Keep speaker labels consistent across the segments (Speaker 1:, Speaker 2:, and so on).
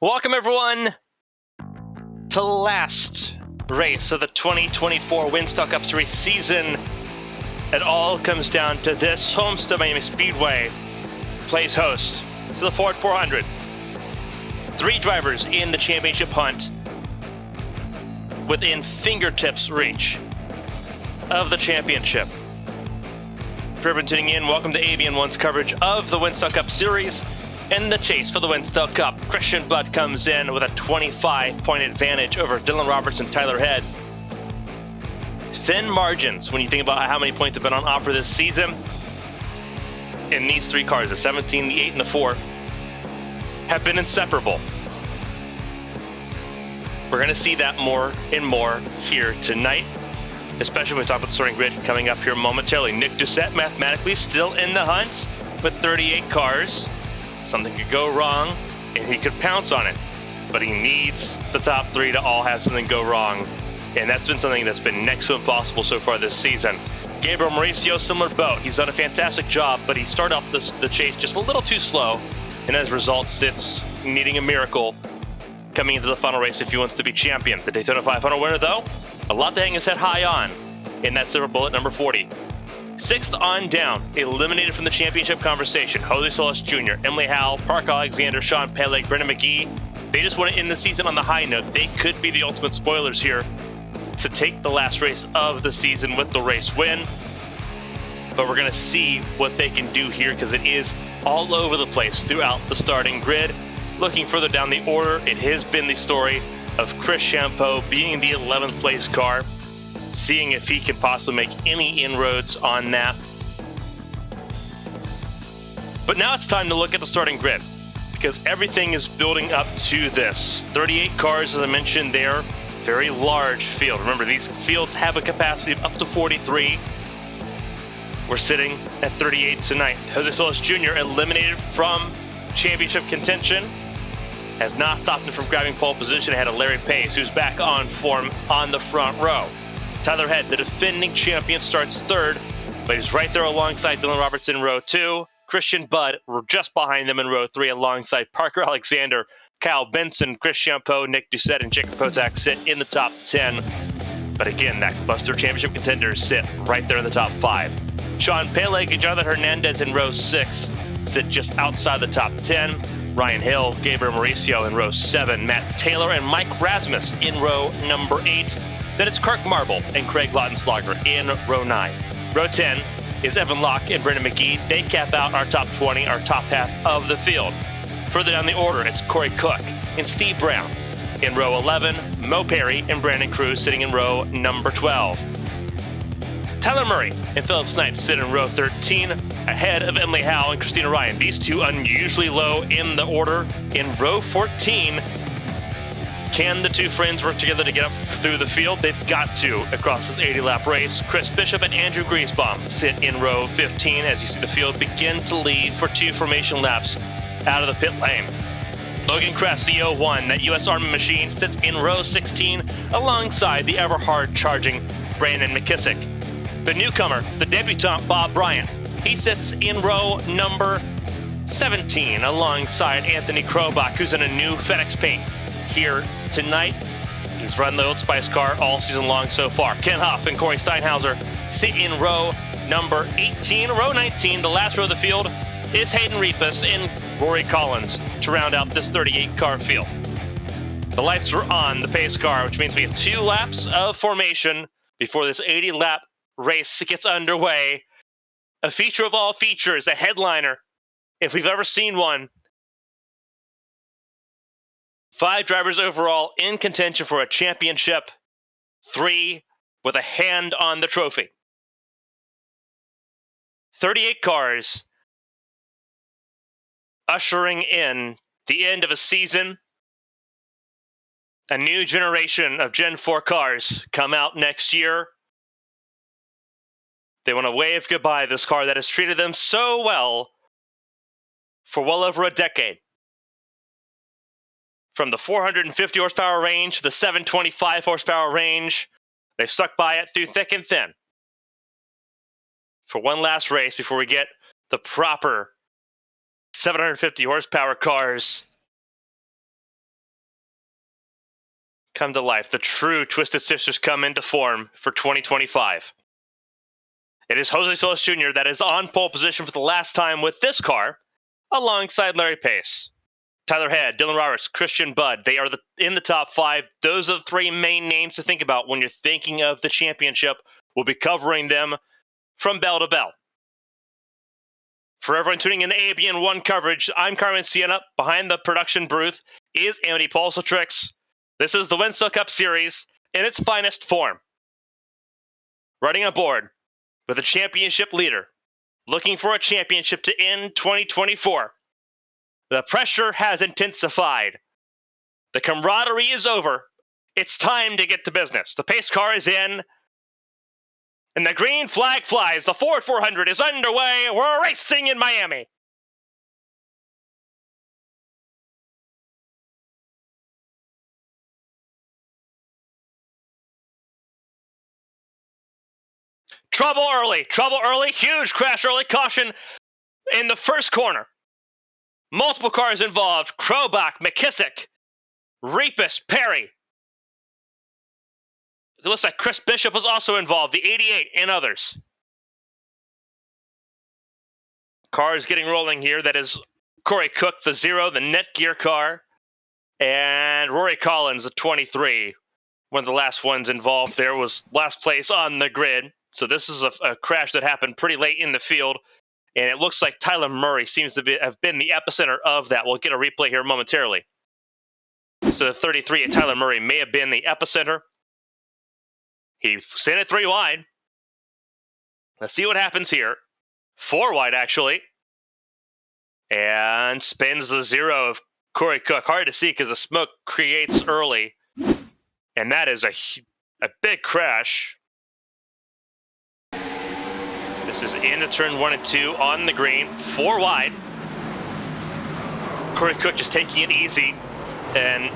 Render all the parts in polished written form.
Speaker 1: Welcome everyone to the last race of the 2024 Winstel Cup Series season. It all comes down to this. Homestead-Miami Speedway plays host to the Ford 400. 3 drivers in the championship hunt within fingertips reach of the championship. For everyone tuning in, welcome to ABN1's coverage of the Winstel Cup Series. In the chase for the Winstel Cup, Christian Budd comes in with a 25-point advantage over Dylan Roberts and Tyler Head. Thin margins when you think about how many points have been on offer this season. In these 3 cars, the 17, the 8, and the 4, have been inseparable. We're going to see that more and more here tonight, especially when we talk about the starting grid coming up here momentarily. Nick Doucette mathematically still in the hunt with 38 cars. Something could go wrong, and he could pounce on it. But he needs the top 3 to all have something go wrong. And that's been something that's been next to impossible so far this season. Gabriel Mauricio, similar boat. He's done a fantastic job, but he started off the chase just a little too slow. And as a result, sits needing a miracle coming into the final race if he wants to be champion. The Daytona 500 winner, though, a lot to hang his head high on in that silver bullet number 40. 6th on down, eliminated from the championship conversation. Jose Solis Jr., Emily Howell, Parker Alexander, Sean Peleg, Brendan McGee. They just want to end the season on the high note. They could be the ultimate spoilers here to take the last race of the season with the race win. But we're going to see what they can do here because it is all over the place throughout the starting grid. Looking further down the order, it has been the story of Chris Champeau being the 11th place car, seeing if he can possibly make any inroads on that. But now it's time to look at the starting grid because everything is building up to this. 38 cars, as I mentioned there, very large field. Remember, these fields have a capacity of up to 43. We're sitting at 38 tonight. Jose Solis Jr. eliminated from championship contention. Has not stopped him from grabbing pole position ahead of Larry Pace, who's back on form on the front row. Tyler Head, the defending champion, starts 3rd, but he's right there alongside Dylan Roberts in row 2. Christian Budd, we're just behind them in row 3 alongside Parker Alexander, Kyle Benson, Chris Champeau, Nick Doucette, and Jacob Potak sit in the top 10. But again, that Buster Championship contenders sit right there in the top 5. Sean Peleg and Jonathan Hernandez in row 6 sit just outside the top 10. Ryan Hill, Gabriel Mauricio in row 7. Matt Taylor and Mike Rasmus in row number 8. Then it's Kirk Marble and Craig Lautenschlager in row 9. Row 10 is Evan Locke and Brendan McGee. They cap out our top 20, our top half of the field. Further down the order, it's Corey Cook and Steve Brown in row 11. Mo Perry and Brandon Cruz sitting in row number 12. Tyler Murray and Philip Snipes sit in row 13, ahead of Emily Howell and Christina Ryan. These two unusually low in the order. In row 14, can the two friends work together to get up through the field? They've got to across this 80-lap race. Chris Bishop and Andrew Griesbaum sit in row 15 as you see the field begin to lead for 2 formation laps out of the pit lane. Logan Kress, the 01, that U.S. Army machine, sits in row 16 alongside the ever-hard charging Brandon McKissick. The newcomer, the debutant Bob Bryant, he sits in row number 17 alongside Anthony Krobach, who's in a new FedEx paint here tonight. He's run the Old Spice car all season long so far. Ken Huff and Corey Steinhauser sit in row number 18. Row 19, the last row of the field, is Hayden Repas and Rory Collins to round out this 38-car field. The lights are on the pace car, which means we have 2 laps of formation before this 80-lap race gets underway. A feature of all features, a headliner, if we've ever seen one. 5 drivers overall in contention for a championship, 3 with a hand on the trophy. 38 cars ushering in the end of a season. A new generation of Gen 4 cars come out next year. They want to wave goodbye to this car that has treated them so well for well over a decade. From the 450 horsepower range to the 725 horsepower range, they've stuck by it through thick and thin. For one last race before we get the proper 750 horsepower cars come to life. The true Twisted Sisters come into form for 2025. It is Jose Solis Jr. that is on pole position for the last time with this car, alongside Larry Pace. Tyler Head, Dylan Roberts, Christian Budd, they are in the top 5. Those are the 3 main names to think about when you're thinking of the championship. We'll be covering them from bell to bell. For everyone tuning in to ABN1 coverage, I'm Carmen. Sienna. Behind the production booth is Amity Pulsatrix. This is the Winstel Cup Series in its finest form. Riding aboard with a championship leader, looking for a championship to end 2024. The pressure has intensified. The camaraderie is over. It's time to get to business. The pace car is in, and the green flag flies. The Ford 400 is underway. We're racing in Miami. Trouble early, huge crash early, caution in the first corner. Multiple cars involved, Krobach, McKissick, Repus, Perry. It looks like Chris Bishop was also involved, the 88, and others. Cars getting rolling here. That is Corey Cook, the 0, the Netgear car, and Rory Collins, the 23. One of the last ones involved there was last place on the grid. So this is a crash that happened pretty late in the field, and it looks like Tyler Murray seems to have been the epicenter of that. We'll get a replay here momentarily. So the 33 at Tyler Murray may have been the epicenter. He sent it 3 wide. Let's see what happens here. 4 wide, actually. And spins the 0 of Corey Cook. Hard to see because the smoke creates early. And that is a big crash. This is into turn 1 and 2 on the green. 4 wide. Corey Cook just taking it easy. And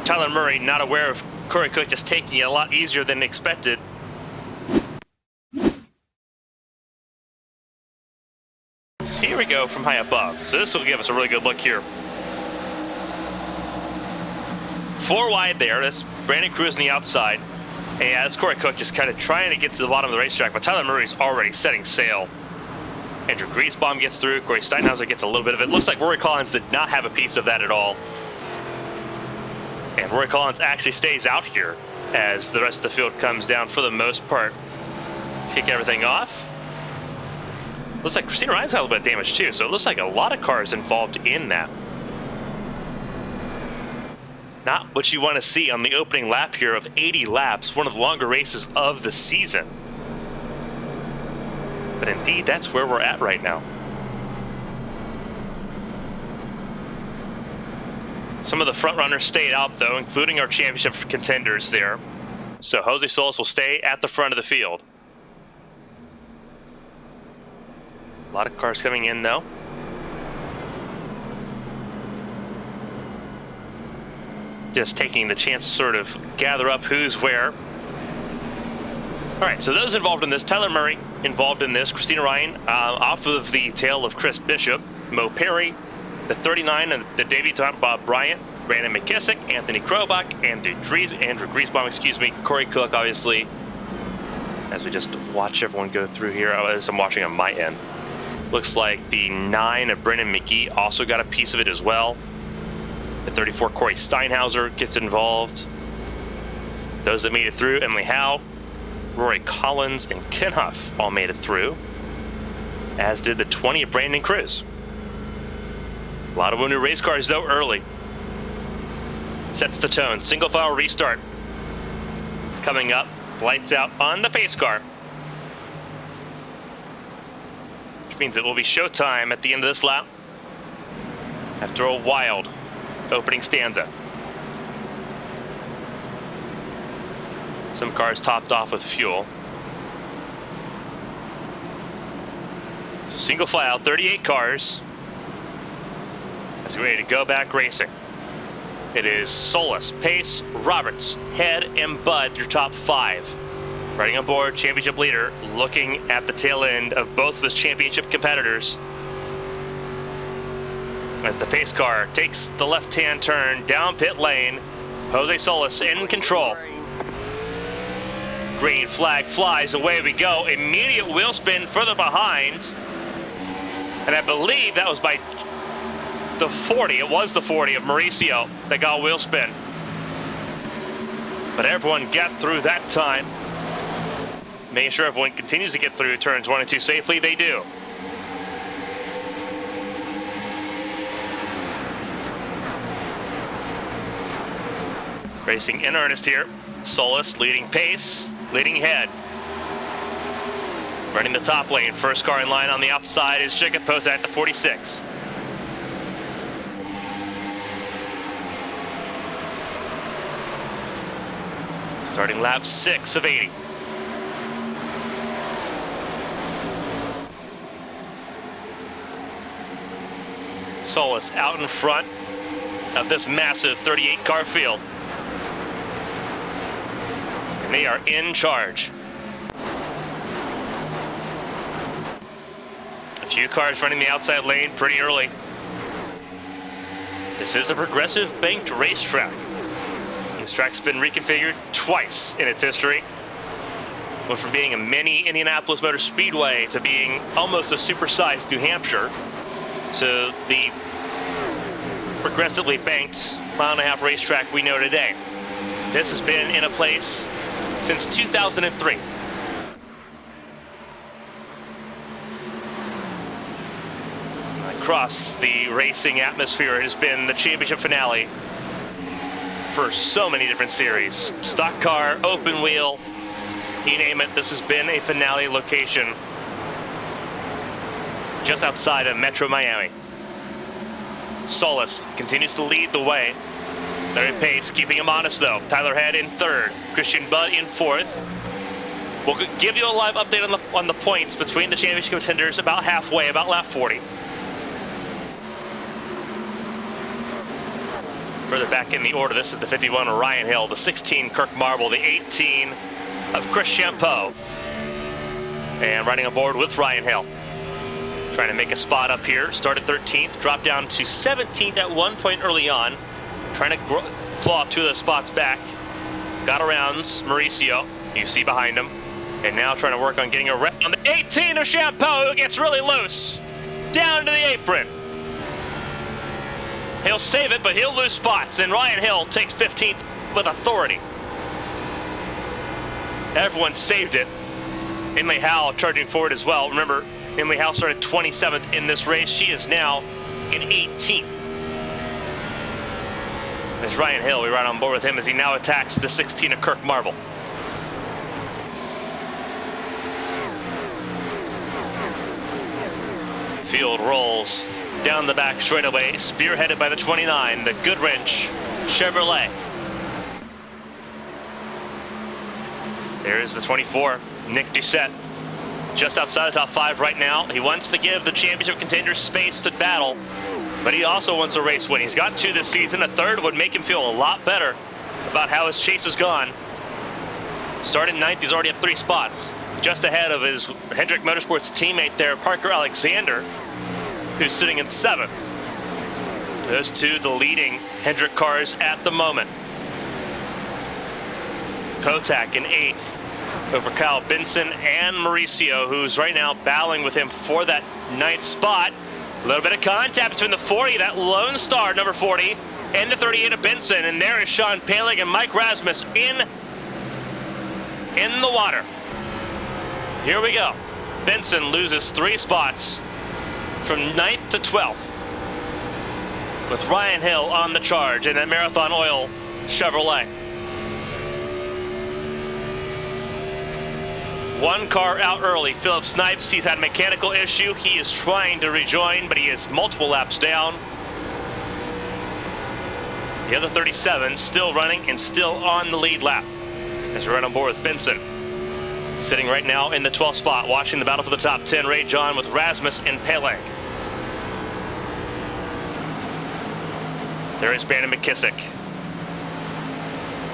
Speaker 1: Tyler Murray not aware of Corey Cook just taking it a lot easier than expected. Here we go from high above. So this will give us a really good look here. 4 wide there. That's Brandon Cruz on the outside. And that's Corey Cook just kind of trying to get to the bottom of the racetrack, but Tyler Murray's already setting sail. Andrew Griesbaum gets through. Corey Steinhauser gets a little bit of it. Looks like Rory Collins did not have a piece of that at all. And Rory Collins actually stays out here as the rest of the field comes down for the most part. Kick everything off. Looks like Christina Ryan's had a little bit of damage too, so it looks like a lot of cars involved in that. Not what you want to see on the opening lap here of 80 laps, one of the longer races of the season. But indeed, that's where we're at right now. Some of the front runners stayed out though, including our championship contenders there. So Jose Solis will stay at the front of the field. A lot of cars coming in though. Just taking the chance to sort of gather up who's where. All right, so those involved in this, Tyler Murray involved in this, Christina Ryan off of the tail of Chris Bishop, Mo Perry, the 39 and the debutante Bob Bryant, Brandon McKissick, Anthony Krobach, Andrew Griesbaum, Corey Cook, obviously. As we just watch everyone go through here, as I'm watching on my end. Looks like the 9 of Brendan McGee also got a piece of it as well. The 34 Corey Steinhauser gets involved. Those that made it through, Emily Howe, Rory Collins, and Ken Huff all made it through, as did the 20 of Brandon Cruz. A lot of new race cars though early. Sets the tone. Single file restart. Coming up, lights out on the pace car. Which means it will be showtime at the end of this lap. After a wild opening stanza. Some cars topped off with fuel. So single file, 38 cars. As we're ready to go back racing. It is Solis, Pace, Roberts, Head, and Budd, your top 5. Riding aboard, championship leader, looking at the tail end of both of his championship competitors. As the pace car takes the left-hand turn down pit lane, Jose Solis in control. Green flag flies, away we go. Immediate wheel spin further behind. And I believe that was by the 40. It was the 40 of Mauricio that got wheel spin. But everyone got through that time. Making sure everyone continues to get through turns 1 and 2 safely. They do. Racing in earnest here. Solis leading pace, leading ahead. Running the top lane. First car in line on the outside is Chicapoza at the 46. Starting lap 6 of 80. Solis out in front of this massive 38 car field. And they are in charge. A few cars running the outside lane pretty early. This is a progressive banked racetrack. This track's been reconfigured twice in its history. Went from being a mini Indianapolis Motor Speedway to being almost a supersized New Hampshire to the progressively banked mile-and-a-half racetrack we know today. This has been in a place since 2003. Across the racing atmosphere, it has been the championship finale for so many different series. Stock car, open wheel, you name it, this has been a finale location just outside of Metro Miami. Solis continues to lead the way. They're in pace, keeping him honest though. Tyler Head in third, Christian Budd in fourth. We'll give you a live update on the points between the championship contenders about halfway, about lap 40. Further back in the order, this is the 51 Ryan Hill, the 16 Kirk Marble, the 18 of Chris Champeau. And riding aboard with Ryan Hill. Trying to make a spot up here. Started 13th, dropped down to 17th at one point early on. Trying to claw 2 of those spots back. Got around Mauricio, you see behind him. And now trying to work on getting around the 18 of Champeau, who gets really loose. Down to the apron. He'll save it, but he'll lose spots. And Ryan Hill takes 15th with authority. Everyone saved it. Emily Howell charging forward as well. Remember, Emily Howell started 27th in this race. She is now in 18th. There's Ryan Hill. We ride on board with him as he now attacks the 16 of Kirk Marble. Field rolls down the back straightaway, spearheaded by the 29, the Goodwrench Chevrolet. There's the 24, Nick Doucette, just outside the top 5 right now. He wants to give the championship contenders space to battle, but he also wants a race win. He's got 2 this season. A third would make him feel a lot better about how his chase has gone. Starting 9th, he's already up 3 spots, just ahead of his Hendrick Motorsports teammate there, Parker Alexander, who's sitting in 7th. Those 2, the leading Hendrick cars at the moment. Kotak in 8th over Kyle Benson and Mauricio, who's right now battling with him for that 9th spot. A little bit of contact between the 40, that Lone Star, number 40, and the 38 of Benson. And there is Sean Paling and Mike Rasmus in the water. Here we go. Benson loses 3 spots from 9th to 12th with Ryan Hill on the charge and that Marathon Oil Chevrolet. 1 car out early. Philip Snipes, he's had a mechanical issue. He is trying to rejoin, but he is multiple laps down. The other 37 still running and still on the lead lap as we run on board with Benson. Sitting right now in the 12th spot, watching the battle for the top 10, Ray John with Rasmus and Paling. There is Brandon McKissick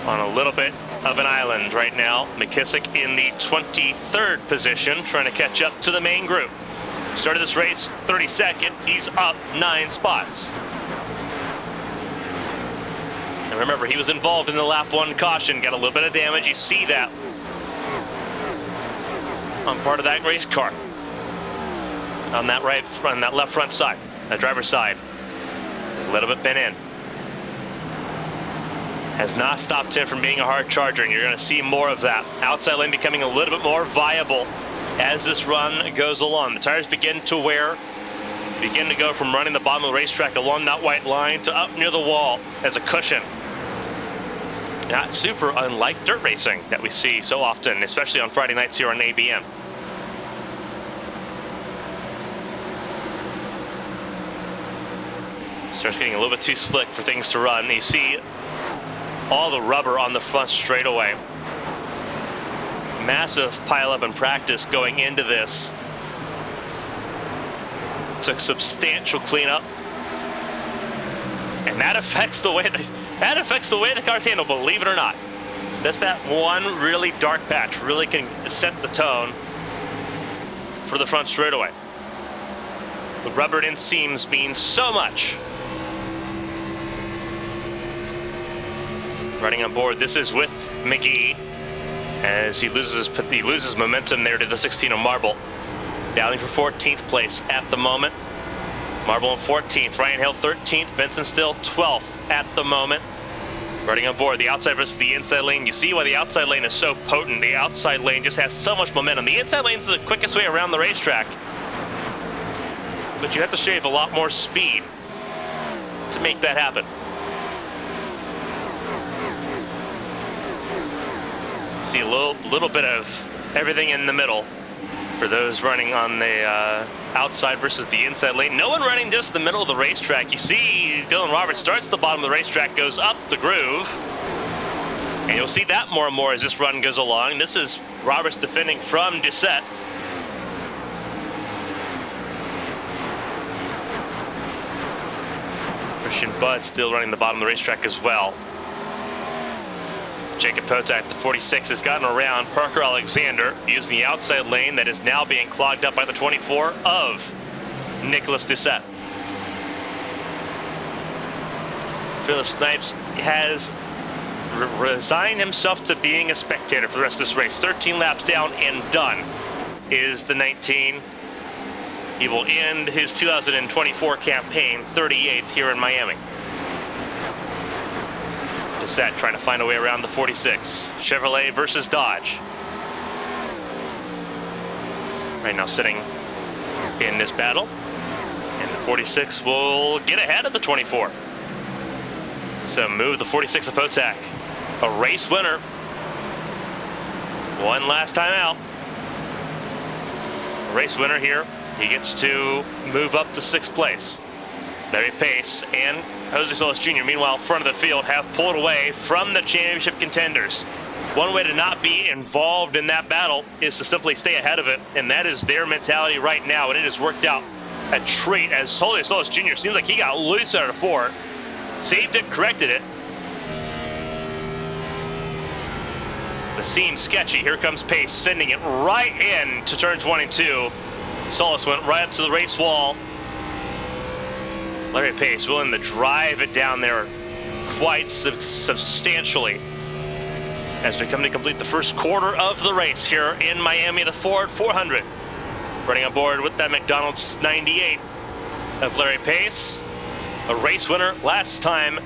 Speaker 1: on a little bit of an island right now. McKissick in the 23rd position, trying to catch up to the main group. Started this race 32nd, he's up 9 spots. And remember, he was involved in the lap 1 caution, got a little bit of damage. You see that on part of that race car. On that left front side, the driver's side. A little bit bent in. Has not stopped him from being a hard charger, and you're going to see more of that. Outside lane becoming a little bit more viable as this run goes along. The tires begin to wear, begin to go from running the bottom of the racetrack along that white line to up near the wall as a cushion. Not super unlike dirt racing that we see so often, especially on Friday nights here on ABM. Starts getting a little bit too slick for things to run. You see all the rubber on the front straightaway. Massive pileup in practice going into this. Took substantial cleanup, and that affects the way the cars handle. Believe it or not, that's that one really dark patch really can set the tone for the front straightaway. The rubbered inseams mean so much. Running on board, this is with McGee as he loses momentum there to the 16 of Marble. Dowling for 14th place at the moment. Marble in 14th, Ryan Hill 13th, Benson still 12th at the moment. Running on board, the outside versus the inside lane. You see why the outside lane is so potent. The outside lane just has so much momentum. The inside lane is the quickest way around the racetrack, but you have to shave a lot more speed to make that happen. See a little bit of everything in the middle for those running on the outside versus the inside lane. No one running just the middle of the racetrack. You see Dylan Roberts starts at the bottom of the racetrack, goes up the groove, and you'll see that more and more as this run goes along. This is Roberts defending from Doucette. Christian Budd still running the bottom of the racetrack as well. Jacob Potak, the 46, has gotten around Parker Alexander using the outside lane that is now being clogged up by the 24 of Nicholas Doucette. Philip Snipes has resigned himself to being a spectator for the rest of this race. 13 laps down and done is the 19. He will end his 2024 campaign 38th here in Miami. Doucette trying to find a way around the 46. Chevrolet versus Dodge. Right now sitting in this battle. And the 46 will get ahead of the 24. So move the 46 of Potak. A race winner. One last time out. Race winner here. He gets to move up to 6th place. Larry Pace and Jose Solis Jr., meanwhile, front of the field, have pulled away from the championship contenders. One way to not be involved in that battle is to simply stay ahead of it, and that is their mentality right now, and it has worked out a treat as Jose Solis Jr. seems like he got loose out of 4, saved it, corrected it. The seems sketchy. Here comes Pace, sending it right in to turn 22. Solis went right up to the race wall. Larry Pace willing to drive it down there quite substantially as we come to complete the first quarter of the race here in Miami, the Ford 400. Running on board with that McDonald's 98 of Larry Pace, a race winner last time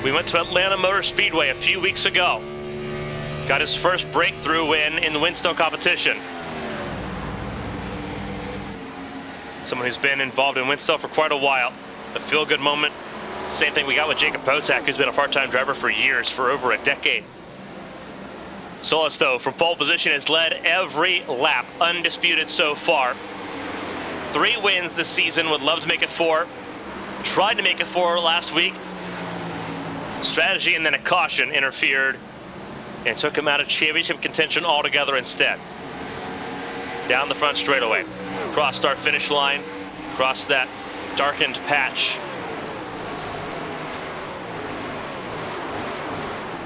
Speaker 1: we went to Atlanta Motor Speedway a few weeks ago. Got his first breakthrough win in the Winstel competition. Someone who's been involved in Winstel for quite a while. A feel-good moment. Same thing we got with Jacob Potak, who's been a part-time driver for years, for over a decade. Solis, though, from pole position, has led every lap, undisputed so far. 3 wins this season, would love to make it 4. Tried to make it 4 last week. Strategy and then a caution interfered and took him out of championship contention altogether instead. Down the front straightaway. Cross start finish line. Cross that darkened patch.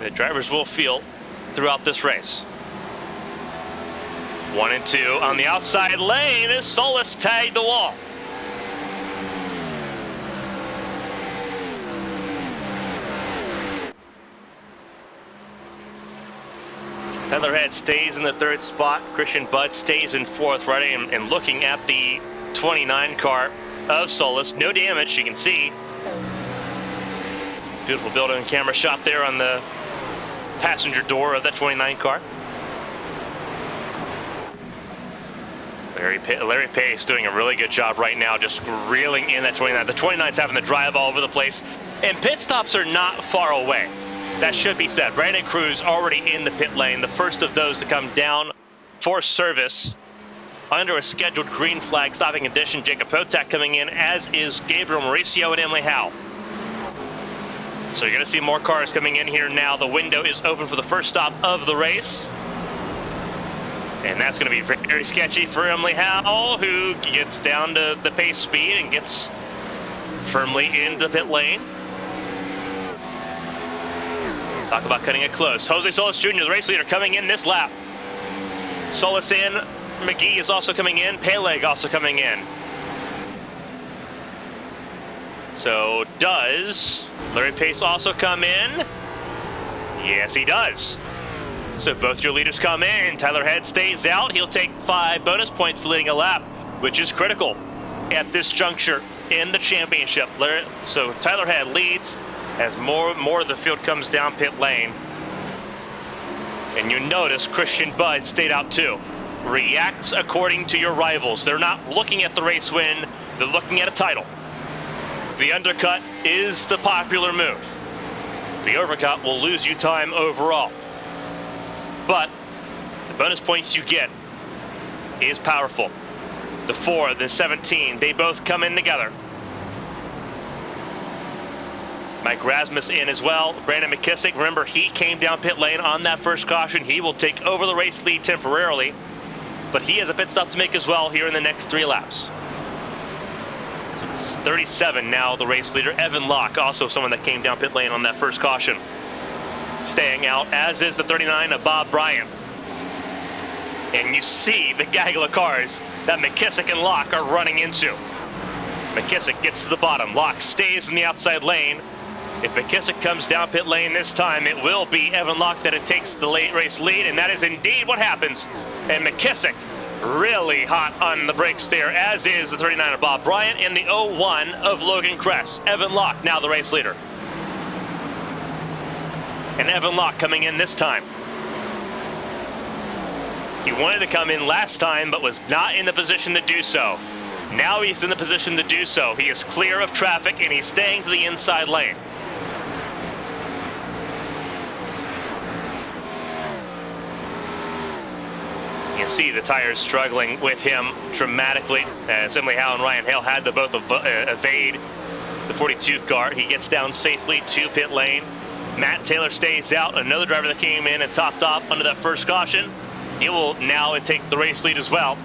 Speaker 1: The drivers will feel throughout this race. 1 and 2 on the outside lane as Solis tagged the wall. Tyler Head stays in the third spot. Christian Budd stays in fourth, right? And looking at the 29 car of Solus. No damage, you can see. Beautiful built-in camera shot there on the passenger door of that 29 car. Larry Pace doing a really good job right now, just reeling in that 29. The 29's having the drive all over the place, and pit stops are not far away. That should be said. Brandon Cruz already in the pit lane, the first of those to come down for service under a scheduled green flag stopping condition. Jacob Potak coming in, as is Gabriel Mauricio and Emily Howe. So you're going to see more cars coming in here now. The window is open for the first stop of the race. And that's going to be very sketchy for Emily Howe, who gets down to the pace speed and gets firmly into the pit lane. Talk about cutting it close. Jose Solis Jr., the race leader, coming in this lap. Solis in. McGee is also coming in. Peleg also coming in. So does Larry Pace also come in? Yes, he does. So both your leaders come in. Tyler Head stays out. He'll take 5 bonus points for leading a lap, which is critical at this juncture in the championship. So Tyler Head leads as more of the field comes down pit lane. And you notice Christian Budd stayed out too. Reacts according to your rivals. They're not looking at the race win, they're looking at a title. The undercut is the popular move. The overcut will lose you time overall. But the bonus points you get is powerful. The 4, the 17, they both come in together. Mike Rasmus in as well. Brandon McKissick, remember, he came down pit lane on that first caution. He will take over the race lead temporarily, but he has a pit stop to make as well here in the next 3 laps. So it's 37 now, the race leader. Evan Locke, also someone that came down pit lane on that first caution, staying out, as is the 39 of Bob Bryant. And you see the gaggle of cars that McKissick and Locke are running into. McKissick gets to the bottom. Locke stays in the outside lane. If McKissick comes down pit lane this time, it will be Evan Locke that it takes the late race lead, and that is indeed what happens. And McKissick really hot on the brakes there, as is the 39 of Bob Bryant and the 01 of Logan Kress. Evan Locke now the race leader. And Evan Locke coming in this time. He wanted to come in last time, but was not in the position to do so. Now he's in the position to do so. He is clear of traffic, and he's staying to the inside lane. You see the tires struggling with him dramatically, as Emily Howe and Ryan Hale had to both evade the 42 car. He gets down safely to pit lane. Matt Taylor stays out, another driver that came in and topped off under that first caution. He will now take the race lead as well.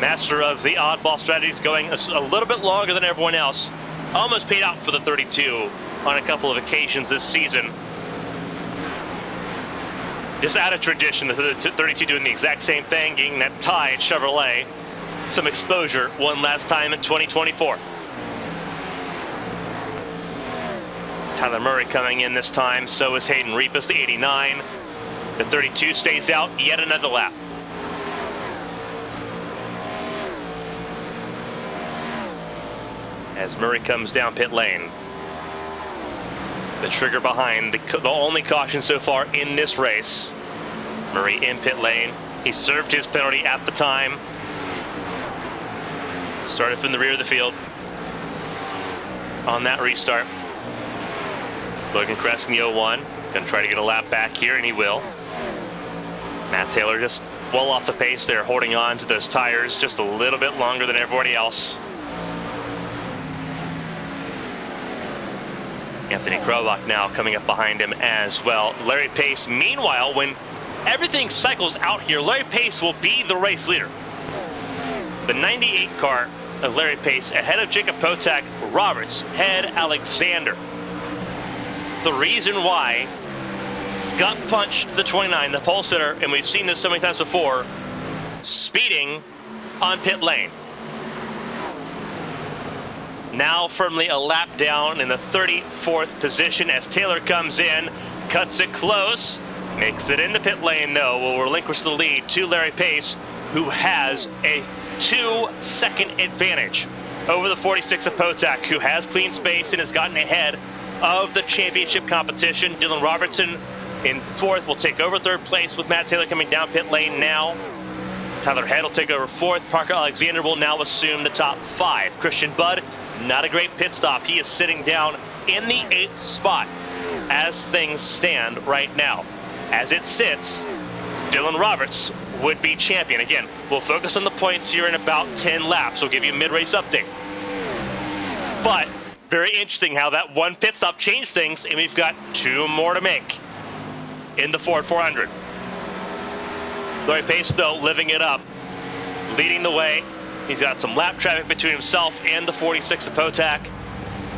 Speaker 1: Master of the oddball strategies, going a little bit longer than everyone else. Almost paid out for the 32 on a couple of occasions this season. Just out of tradition, the 32 doing the exact same thing, getting that tie at Chevrolet. Some exposure one last time in 2024. Tyler Murray coming in this time, so is Hayden Repas, the 89. The 32 stays out yet another lap. As Murray comes down pit lane. The trigger behind, the only caution so far in this race. Murray in pit lane. He served his penalty at the time. Started from the rear of the field on that restart. Logan Kress in the 01. Gonna try to get a lap back here, and he will. Matt Taylor just well off the pace there, holding on to those tires just a little bit longer than everybody else. Anthony Krobach now coming up behind him as well. Larry Pace, meanwhile, when everything cycles out here, Larry Pace will be the race leader. The 98 car of Larry Pace ahead of Jacob Potak, Roberts, Head, Alexander. The reason why gut punch to the 29, the Pulsatrix, and we've seen this so many times before, speeding on pit lane. Now firmly a lap down in the 34th position as Taylor comes in, cuts it close, Makes it in the pit lane, though. Will relinquish the lead to Larry Pace, who has a 2-second advantage over the 46 of Potak, who has clean space and has gotten ahead of the championship competition. Dylan Robertson in fourth will take over third place with Matt Taylor coming down pit lane now. Tyler Head will take over fourth. Parker Alexander will now assume the top 5. Christian Budd, not a great pit stop. He is sitting down in the 8th spot as things stand right now. As it sits, Dylan Roberts would be champion. Again, we'll focus on the points here in about 10 laps. We'll give you a mid-race update. But very interesting how that one pit stop changed things, and we've got 2 more to make in the Ford 400. Larry Pace, though, living it up, leading the way. He's got some lap traffic between himself and the 46 of Potak.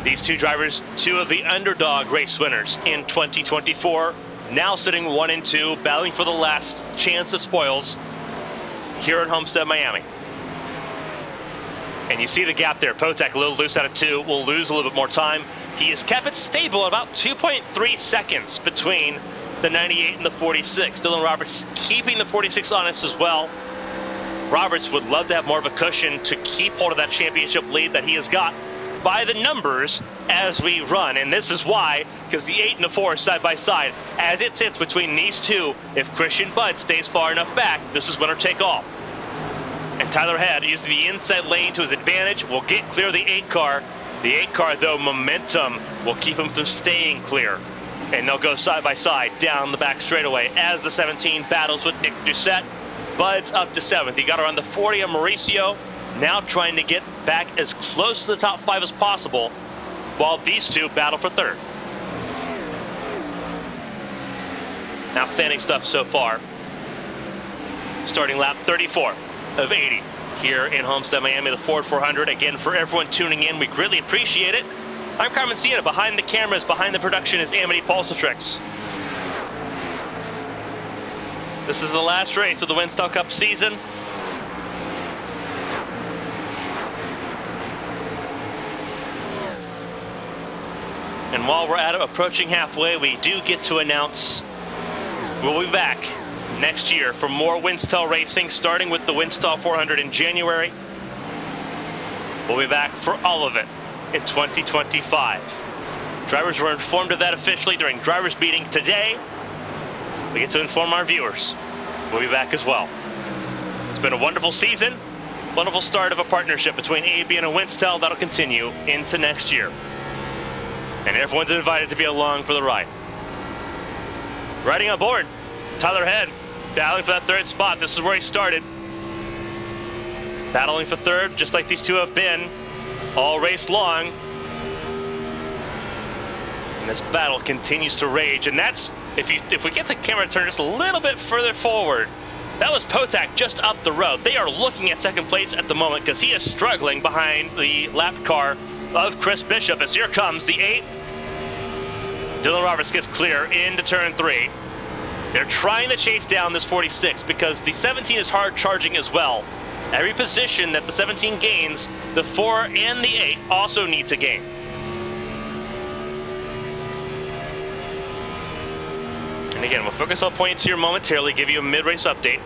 Speaker 1: These 2 drivers, 2 of the underdog race winners in 2024, now sitting 1 and 2, battling for the last chance at spoils here at Homestead-Miami. And you see the gap there. Potak a little loose out of 2, will lose a little bit more time. He has kept it stable at about 2.3 seconds between the 98 and the 46. Dylan Roberts keeping the 46 honest as well. Roberts would love to have more of a cushion to keep hold of that championship lead that he has got by the numbers as we run. And this is why, because the 8 and the 4 side by side, as it sits between these 2, if Christian Budd stays far enough back, this is winner take all. And Tyler Head, using the inside lane to his advantage, will get clear of the 8 car. The 8 car, though, momentum will keep him from staying clear. And they'll go side by side down the back straightaway as the 17 battles with Nick Doucette. Bud's up to 7th. He got around the 40 of Mauricio, now trying to get back as close to the top 5 as possible, while these 2 battle for 3rd. Outstanding stuff so far. Starting lap 34 of 80 here in Homestead-Miami, the Ford 400. Again, for everyone tuning in, we greatly appreciate it. I'm Carmen Sienna. Behind the cameras, behind the production is Amity Pulsatrix. This is the last race of the Winstel Cup season. And while we're approaching halfway, we do get to announce we'll be back next year for more Winstel racing, starting with the Winstel 400 in January. We'll be back for all of it in 2025. Drivers were informed of that officially during drivers' meeting today. We get to inform our viewers. We'll be back as well. It's been a wonderful season, wonderful start of a partnership between AB and Winstel that'll continue into next year. And everyone's invited to be along for the ride. Riding on board, Tyler Head, battling for that 3rd spot. This is where he started. Battling for 3rd, just like these 2 have been all race long. And this battle continues to rage. And that's, if we get the camera to turn just a little bit further forward, that was Potak just up the road. They are looking at 2nd place at the moment because he is struggling behind the lap car of Chris Bishop, as here comes the 8. Dylan Roberts gets clear into turn 3. They're trying to chase down this 46 because the 17 is hard charging as well. Every position that the 17 gains, the 4 and the 8 also need to gain. And again, we'll focus on points here momentarily, give you a mid-race update.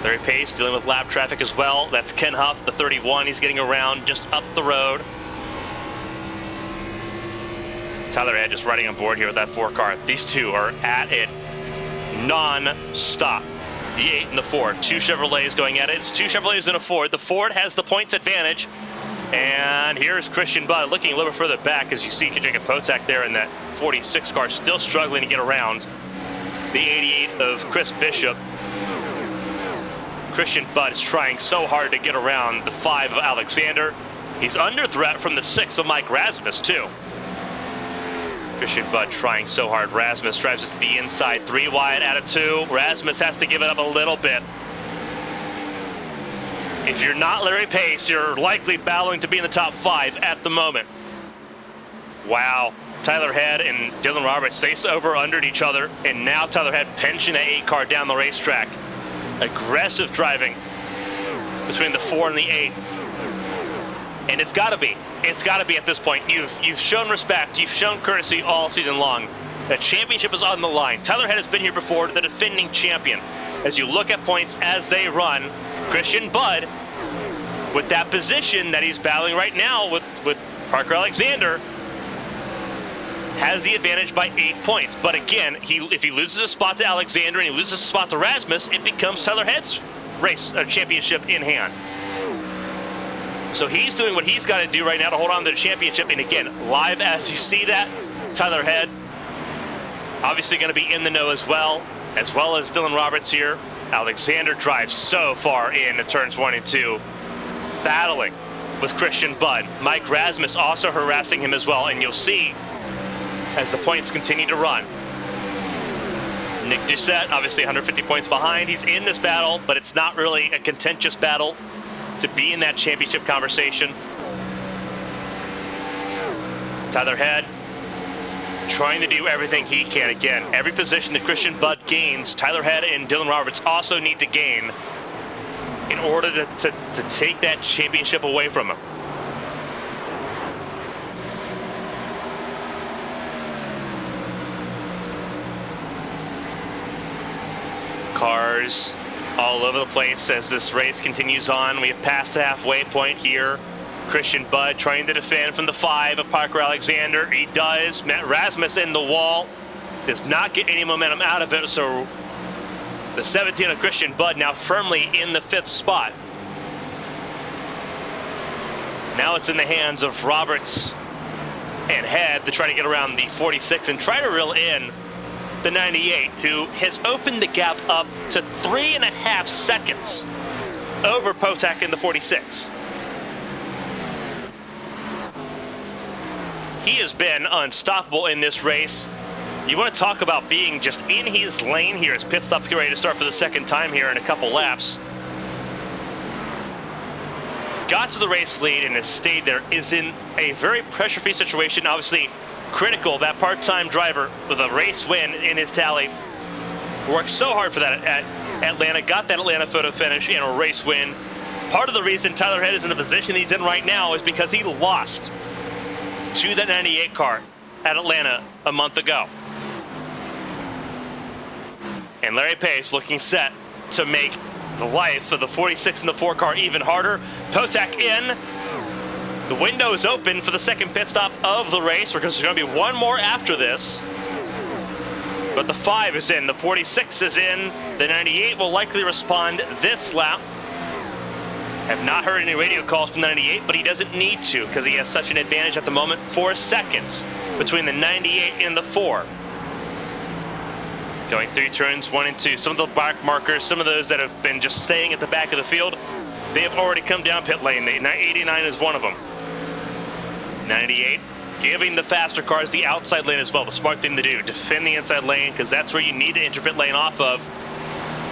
Speaker 1: Larry Pace dealing with lap traffic as well. That's Ken Huff, the 31. He's getting around just up the road. Tyler Head just riding on board here with that 4 car. These 2 are at it non-stop. The 8 and the 4. 2 Chevrolets going at it. It's 2 Chevrolets and a Ford. The Ford has the points advantage. And here's Christian Budd looking a little bit further back as you see Jacob Potak there in that 46 car still struggling to get around the 88 of Chris Bishop. Christian Budd is trying so hard to get around the 5 of Alexander. He's under threat from the 6 of Mike Rasmus too. Christian Budd trying so hard. Rasmus drives it to the inside, 3 wide out of 2. Rasmus has to give it up a little bit. If you're not Larry Pace, you're likely battling to be in the top 5 at the moment. Wow. Tyler Head and Dylan Roberts, they over undered each other, and now Tyler Head pinching that 8 car down the racetrack. Aggressive driving between the 4 and the 8. And it's got to be at this point. You've shown respect, you've shown courtesy all season long. The championship is on the line. Tyler Head has been here before, the defending champion. As you look at points as they run, Christian Budd, with that position that he's battling right now with Parker Alexander, has the advantage by 8 points. But again, if he loses a spot to Alexander and he loses a spot to Rasmus, it becomes Tyler Head's race championship in hand. So he's doing what he's got to do right now to hold on to the championship. And again, live as you see that, Tyler Head obviously going to be in the know as well as Dylan Roberts here. Alexander drives so far into turns 1 and 2, battling with Christian Budd. Mike Rasmus also harassing him as well, and you'll see as the points continue to run. Nick Doucette, obviously 150 points behind. He's in this battle, but it's not really a contentious battle to be in that championship conversation. Tyler Head trying to do everything he can. Again, every position that Christian Budd gains, Tyler Head and Dylan Roberts also need to gain in order to take that championship away from him. Cars all over the place as this race continues on. We have passed the halfway point here. Christian Budd trying to defend from the 5 of Parker Alexander. He does. Met Rasmus in the wall. Does not get any momentum out of it. So the 17 of Christian Budd now firmly in the 5th spot. Now it's in the hands of Roberts and Head to try to get around the 46 and try to reel in the 98, who has opened the gap up to 3.5 seconds over Potak in the 46. He has been unstoppable in this race. You want to talk about being just in his lane here as pit stops get ready to start for the 2nd time here in a couple laps. Got to the race lead and has stayed there. Is in a very pressure-free situation. Obviously critical, that part-time driver with a race win in his tally. Worked so hard for that at Atlanta. Got that Atlanta photo finish and a race win. Part of the reason Tyler Head is in the position he's in right now is because he lost to that 98 car at Atlanta a month ago. And Larry Pace looking set to make the life of the 46 and the 4 car even harder. Potak in. The window is open for the 2nd pit stop of the race because there's going to be one more after this. But the 5 is in, the 46 is in, the 98 will likely respond this lap. Have not heard any radio calls from the 98, but he doesn't need to because he has such an advantage at the moment. 4 seconds between the 98 and the 4. Going through turns 1 and 2. Some of the back markers, some of those that have been just staying at the back of the field, they have already come down pit lane. 89 is one of them. 98 giving the faster cars the outside lane as well. The smart thing to do, defend the inside lane because that's where you need to enter pit lane off of.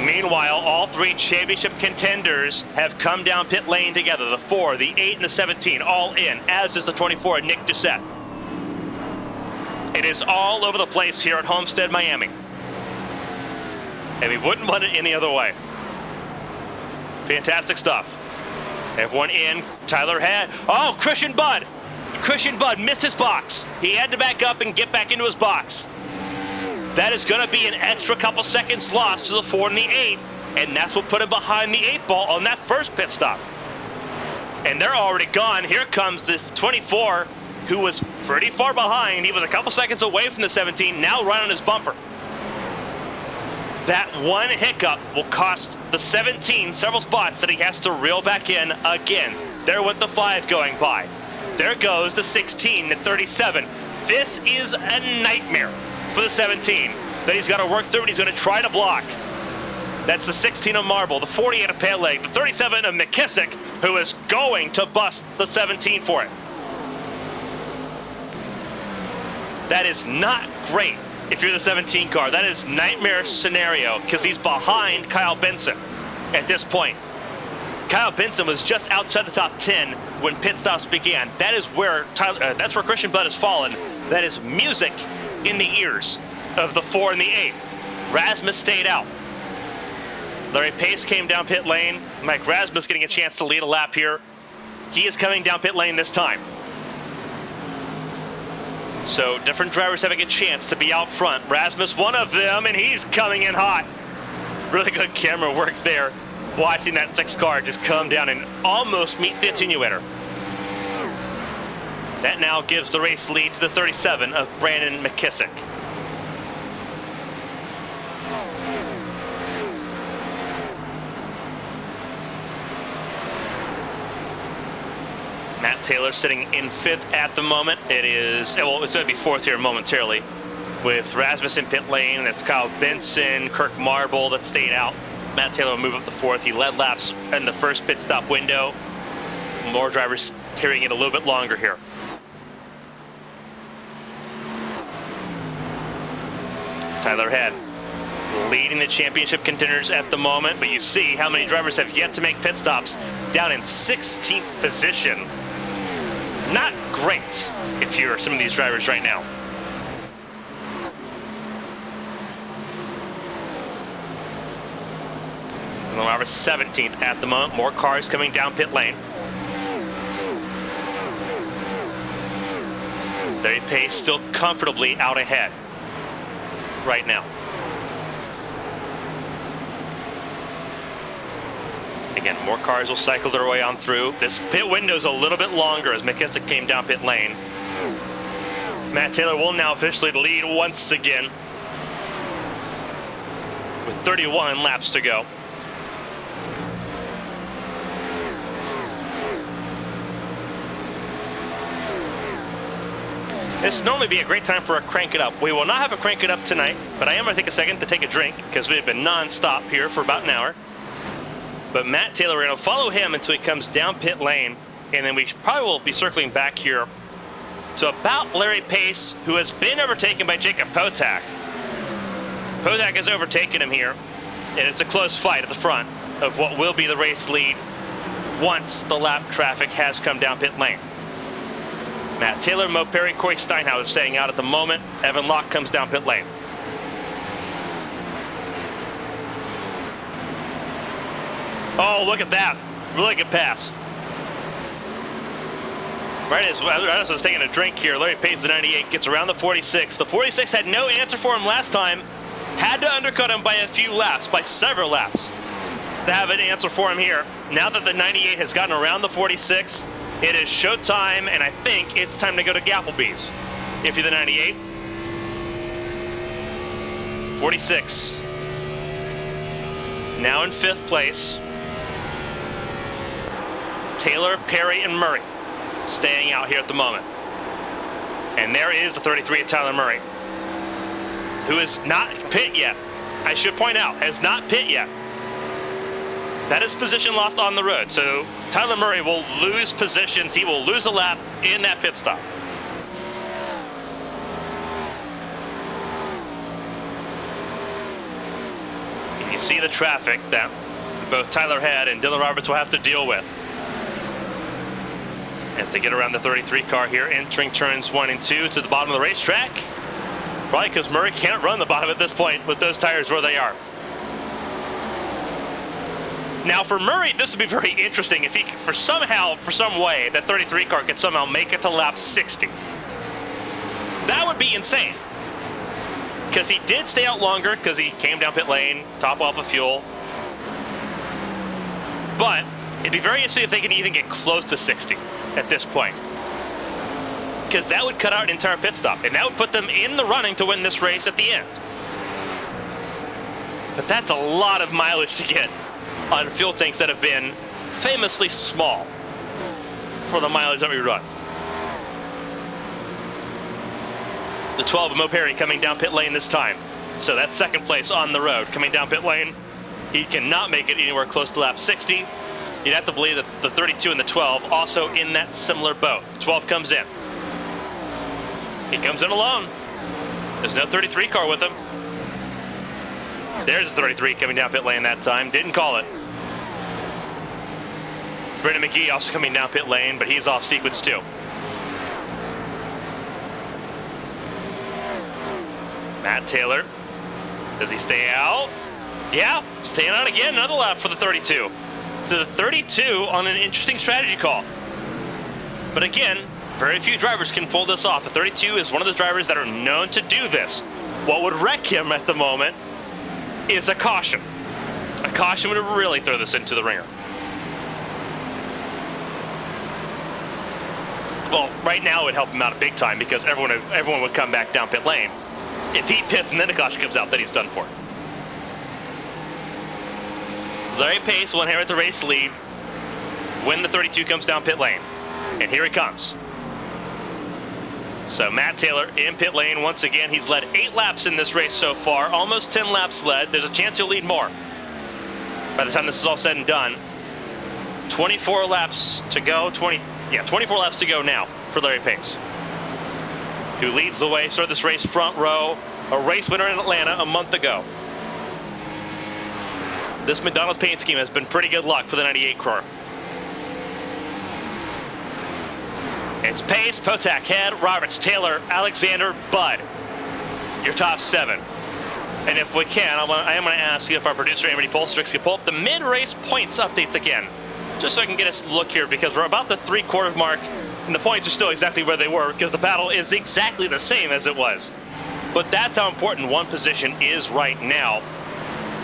Speaker 1: Meanwhile, all 3 championship contenders have come down pit lane together. The 4, the 8, and the 17 all in, as is the 24, Nick Doucette. It is all over the place here at Homestead-Miami. And we wouldn't want it any other way. Fantastic stuff. Everyone in. Tyler Head. Oh, Christian Budd. Christian Budd missed his box. He had to back up and get back into his box. That is going to be an extra couple seconds lost to the 4 and the 8. And that's what put him behind the 8 ball on that first pit stop. And they're already gone. Here comes the 24, who was pretty far behind. He was a couple seconds away from the 17, now right on his bumper. That one hiccup will cost the 17 several spots that he has to reel back in again. There went the 5 going by. There goes the 16, the 37. This is a nightmare for the 17 that he's got to work through and he's going to try to block. That's the 16 of Marble, the 48 of Pele, the 37 of McKissick, who is going to bust the 17 for it. That is not great if you're the 17 car. That is nightmare scenario because he's behind Kyle Benson at this point. Kyle Benson was just outside the top 10 when pit stops began. That is where that's where Christian Budd has fallen. That is music in the ears of the 4 and the 8. Rasmus stayed out. Larry Pace came down pit lane. Mike Rasmus getting a chance to lead a lap here. He is coming down pit lane this time. So different drivers having a chance to be out front. Rasmus, one of them, and he's coming in hot. Really good camera work there. Watching that 6 car just come down and almost meet the attenuator. That now gives the race lead to the 37 of Brandon McKissick. Matt Taylor sitting in 5th at the moment. It is, well, it's going to be 4th here momentarily with Rasmus in pit lane. That's Kyle Benson, Kirk Marble that stayed out. Matt Taylor will move up to 4th. He led laps in the first pit stop window. More drivers carrying it a little bit longer here. Tyler Head leading the championship contenders at the moment, but you see how many drivers have yet to make pit stops, down in 16th position. Not great if you're some of these drivers right now. Roberts 17th at the moment. More cars coming down pit lane. Larry Pace still comfortably out ahead right now. Again, more cars will cycle their way on through. This pit window's a little bit longer as McKissick came down pit lane. Matt Taylor will now officially lead once again with 31 laps to go. This normally be a great time for a crank it up. We will not have a crank it up tonight, but I am going to take a second to take a drink because we've been non-stop here for about an hour. But Matt Taylor, we're going to follow him until he comes down pit lane, and then we probably will be circling back here to about Larry Pace, who has been overtaken by Jacob Potak. Potak has overtaken him here, and it's a close fight at the front of what will be the race lead once the lap traffic has come down pit lane. Matt Taylor, Mo Perry, Corey Steinhauser staying out at the moment. Evan Locke comes down pit lane. Oh, look at that. Really good pass. Right as I was taking a drink here, Larry Pace, the 98, gets around the 46. The 46 had no answer for him last time. Had to undercut him by a few laps, by several laps, to have an answer for him here. Now that the 98 has gotten around the 46, it is showtime, and I think it's time to go to Gapplebee's. If you're the 98. 46. Now in 5th place. Taylor, Perry, and Murray staying out here at the moment. And there is the 33 of Tyler Murray, who is not pit yet. I should point out, has not pit yet. That is position lost on the road. So Tyler Murray will lose positions. He will lose a lap in that pit stop. And you see the traffic that both Tyler Head and Dylan Roberts will have to deal with as they get around the 33 car here, entering turns 1 and 2 to the bottom of the racetrack. Probably because Murray can't run the bottom at this point with those tires where they are. Now for Murray, this would be very interesting if he, for some way, that 33 car could somehow make it to lap 60. That would be insane. Because he did stay out longer because he came down pit lane, top off of fuel. But it'd be very interesting if they can even get close to 60 at this point. Because that would cut out an entire pit stop, and that would put them in the running to win this race at the end. But that's a lot of mileage to get on fuel tanks that have been famously small for the mileage that we run. The 12 of Mo Perry coming down pit lane this time. So that's 2nd place on the road. Coming down pit lane, he cannot make it anywhere close to lap 60. You'd have to believe that the 32 and the 12 also in that similar boat. The 12 comes in. He comes in alone. There's no 33 car with him. There's a 33 coming down pit lane that time. Didn't call it. Brendan McGee also coming down pit lane, but he's off sequence too. Matt Taylor, does he stay out? Yeah, staying out again, another lap for the 32. So the 32 on an interesting strategy call. But again, Very few drivers can pull this off. The 32 is one of the drivers that are known to do this. What would wreck him at the moment is a caution. A caution would really throw this into the ringer. Well, right now it would help him out big time because everyone would come back down pit lane. If he pits and then the caution comes out, then he's done for. Larry Pace will inherit the race lead when the 32 comes down pit lane. And here he comes. So Matt Taylor in pit lane once again. He's led 8 laps in this race so far, almost 10 laps led. There's a chance he'll lead more by the time this is all said and done. 24 laps to go. 24 laps to go now for Larry Pace, who leads the way. Started this race front row, a race winner in Atlanta a month ago. This McDonald's paint scheme has been pretty good luck for the 98 car. It's Pace, Potak, Head, Roberts, Taylor, Alexander, Bud. Your top 7. And if we can, I am going to ask you if our producer, Amity Pulsatrix, can pull up the mid-race points updates again. Just so I can get us a look here, because we're about the 3/4 mark, and the points are still exactly where they were, because the battle is exactly the same as it was. But that's how important one position is right now.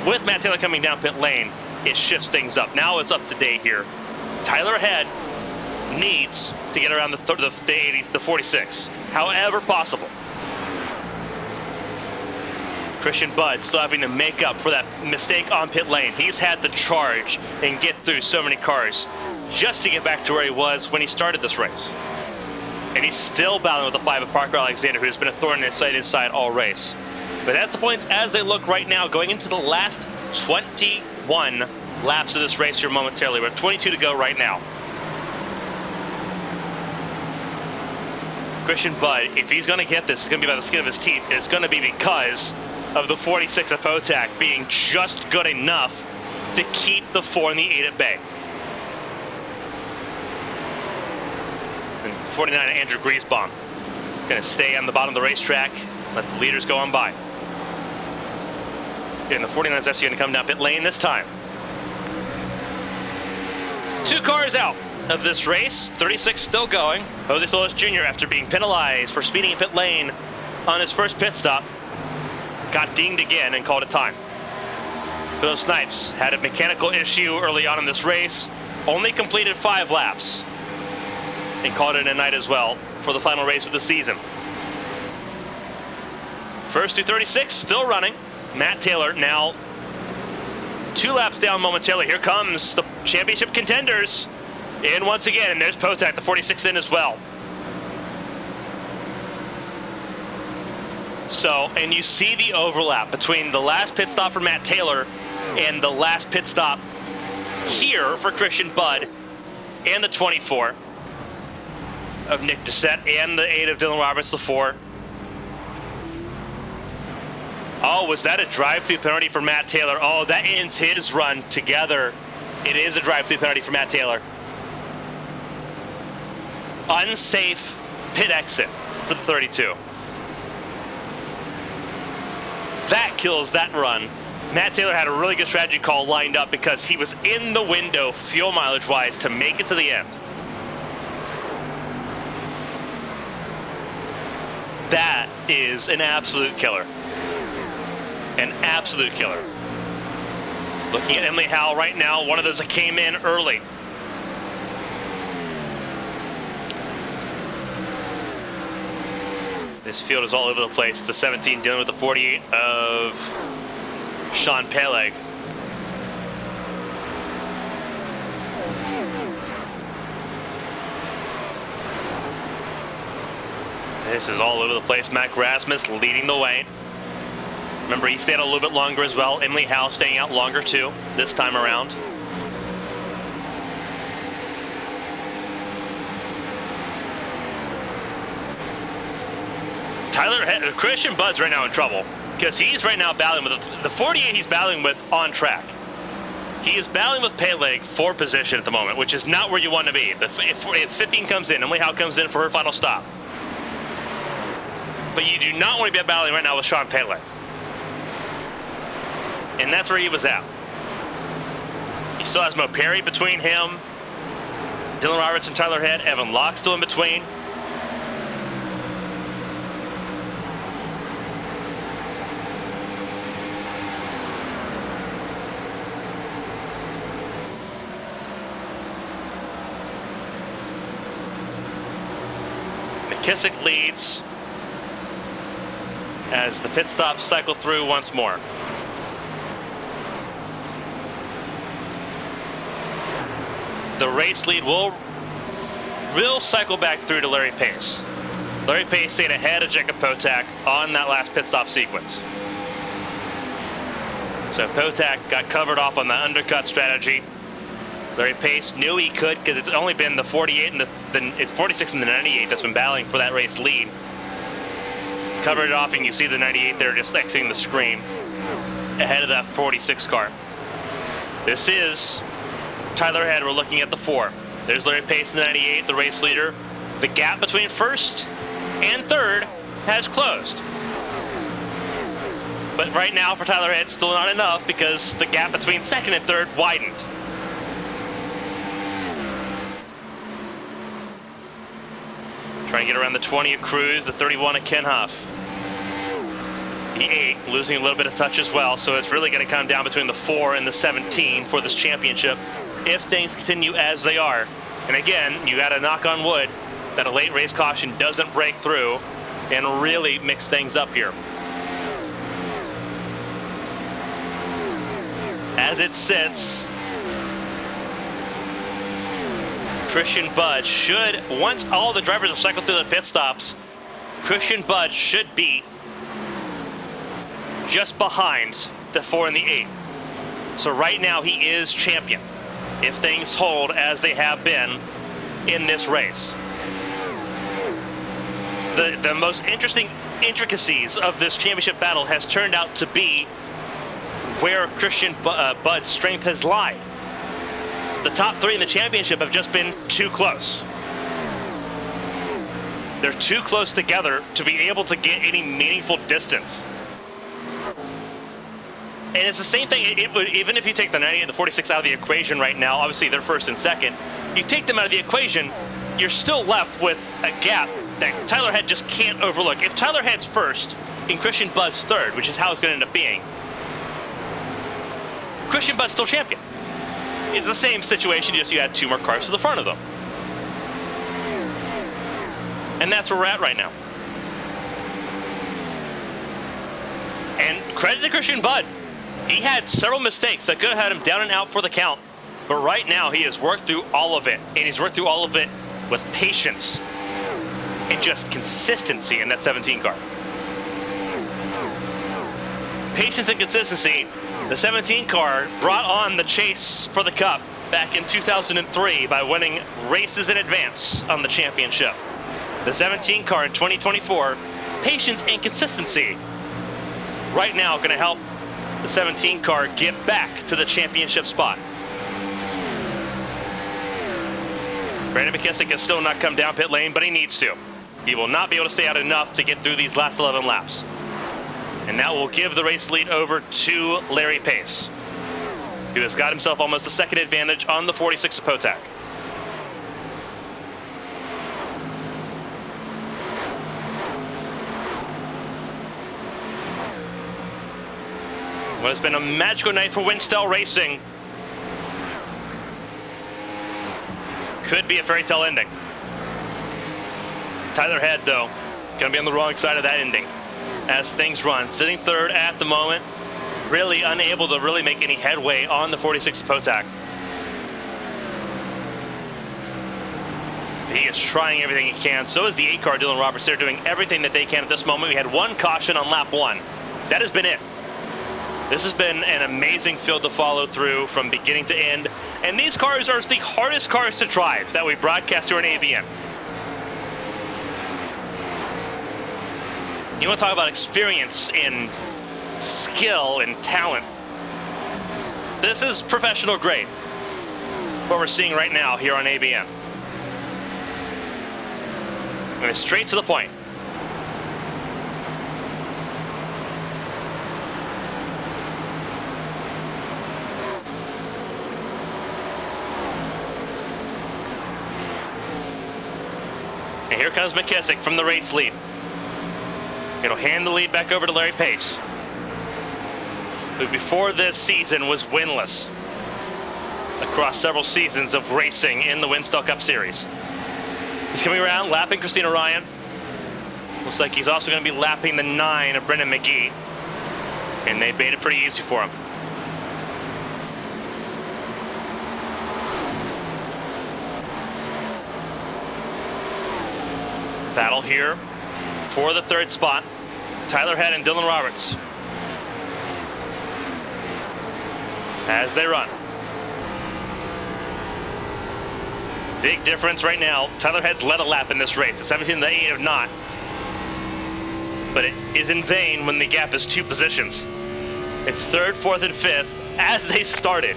Speaker 1: With Matt Taylor coming down pit lane, it shifts things up. Now it's up to date here. Tyler Head needs to get around the 80s, the 46, however possible. Christian Budd still having to make up for that mistake on pit lane. He's had to charge and get through so many cars just to get back to where he was when he started this race. And he's still battling with the 5 of Parker Alexander, who's been a thorn in his side inside all race. But that's the points as they look right now, going into the last 21 laps of this race here momentarily. We have 22 to go right now. Christian Budd, if he's going to get this, it's going to be by the skin of his teeth. It's going to be because of the 46 of Potak being just good enough to keep the 4 and the 8 at bay. And 49 Andrew Griesbaum going to stay on the bottom of the racetrack, let the leaders go on by. And the 49 is actually going to come down pit lane this time. 2 cars out of this race, 36 still going. Jose Solis Jr., after being penalized for speeding in pit lane on his first pit stop, got dinged again and called a time. Bill Snipes had a mechanical issue early on in this race, only completed 5 laps, and called it a night as well for the final race of the season. First to 36 still running. Matt Taylor now 2 laps down momentarily. Here comes the championship contenders in once again, and there's Potak, the 46 in as well. So, and you see the overlap between the last pit stop for Matt Taylor and the last pit stop here for Christian Budd, and the 24 of Nick Doucette, and the 8 of Dylan Roberts, the 4. Oh, was that a drive-through penalty for Matt Taylor? Oh, that ends his run together. It is a drive-through penalty for Matt Taylor. Unsafe pit exit for the 32. That kills that run. Matt Taylor had a really good strategy call lined up because he was in the window fuel mileage wise to make it to the end. That is an absolute killer. An absolute killer. Looking at Emily Howell right now, one of those that came in early. This field is all over the place. The 17 dealing with the 48 of Sean Peleg. This is all over the place. Mac Rasmus leading the way. Remember, he stayed a little bit longer as well. Emily Howe staying out longer too this time around. Christian Budd's right now in trouble because he's right now battling with the 48 he's battling with on track. He is battling with Peleg for position at the moment, which is not where you want to be. If 15 comes in, Emily Howe comes in for her final stop. But you do not want to be battling right now with Sean Peleg. And that's where he was at. He still has Mo Perry between him, Dylan Roberts and Tyler Head, Evan Locke still in between. McKissick leads as the pit stops cycle through once more. The race lead will cycle back through to Larry Pace. Larry Pace stayed ahead of Jacob Potak on that last pit stop sequence. So Potak got covered off on the undercut strategy. Larry Pace knew he could because it's only been the 48 and it's 46 and the 98 that's been battling for that race lead. Covered it off, and you see the 98 there just exiting the screen ahead of that 46 car. This is Tyler Head. We're looking at the 4. There's Larry Pace in the 98, the race leader. The gap between first and third has closed. But right now for Tyler Head, still not enough because the gap between second and third widened. Trying to get around the 20 of Cruz, the 31 of Ken Huff. The 8 losing a little bit of touch as well, so it's really going to come down between the 4 and the 17 for this championship if things continue as they are. And again, you got to knock on wood that a late race caution doesn't break through and really mix things up here. As it sits, Christian Budge should, once all the drivers have cycled through the pit stops, Christian Budge should be just behind the 4 and the 8. So right now he is champion if things hold as they have been in this race. The most interesting intricacies of this championship battle has turned out to be where Christian Bud's strength has lied. The top 3 in the championship have just been too close. They're too close together to be able to get any meaningful distance. And it's the same thing, even if you take the 90 and the 46 out of the equation right now, obviously they're first and second, you take them out of the equation, you're still left with a gap that Tyler Head just can't overlook. If Tyler Head's first and Christian Bud's third, which is how it's going to end up being, Christian Bud's still champion. It's the same situation, just you add 2 more cars to the front of them. And that's where we're at right now. And credit to Christian Bud. He had several mistakes that could have had him down and out for the count. But right now, he has worked through all of it. And he's worked through all of it with patience and just consistency in that 17 car. Patience and consistency. The 17 car brought on the chase for the Cup back in 2003 by winning races in advance on the championship. The 17 car in 2024, patience and consistency right now going to help the 17 car get back to the championship spot. Brandon McKissick has still not come down pit lane, but he needs to. He will not be able to stay out enough to get through these last 11 laps. And that will give the race lead over to Larry Pace, who has got himself almost a second advantage on the 46 of Potak. Well, it's been a magical night for Winstel Racing. Could be a fairy tale ending. Tyler Head, though, gonna be on the wrong side of that ending as things run. Sitting third at the moment, really unable to really make any headway on the 46 Potak. He is trying everything he can. So is the 8 car, Dylan Roberts. They're doing everything that they can at this moment. We had 1 caution on lap 1. That has been it. This has been an amazing field to follow through from beginning to end. And these cars are the hardest cars to drive that we broadcast here on ABN. You want to talk about experience and skill and talent. This is professional grade, what we're seeing right now here on ABN. Going straight to the point. And here comes McKissick from the race lead. It'll hand the lead back over to Larry Pace, who before this season was winless across several seasons of racing in the Winstel Cup Series. He's coming around, lapping Christina Ryan. Looks like he's also going to be lapping the 9 of Brendan McGee. And they made it pretty easy for him. Battle here for the 3rd spot. Tyler Head and Dylan Roberts. As they run. Big difference right now. Tyler Head's led a lap in this race. The 17 and the 8 have not. But it is in vain when the gap is 2 positions. It's 3rd, 4th, and 5th as they started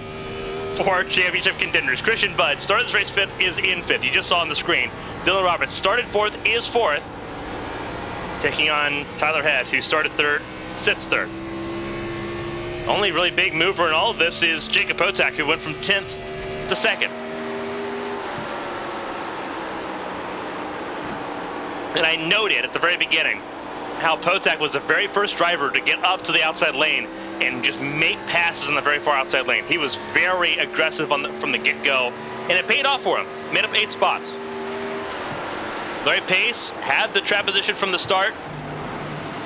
Speaker 1: for championship contenders. Christian Budd started this race 5th, is in 5th. You just saw on the screen. Dylan Roberts started 4th, is 4th. Taking on Tyler Head, who started 3rd, sits 3rd. Only really big mover in all of this is Jacob Potak, who went from 10th to 2nd. And I noted at the very beginning how Potak was the very first driver to get up to the outside lane and just make passes in the very far outside lane. He was very aggressive from the get-go, and it paid off for him. Made up 8 spots. Larry Pace had the trap position from the start.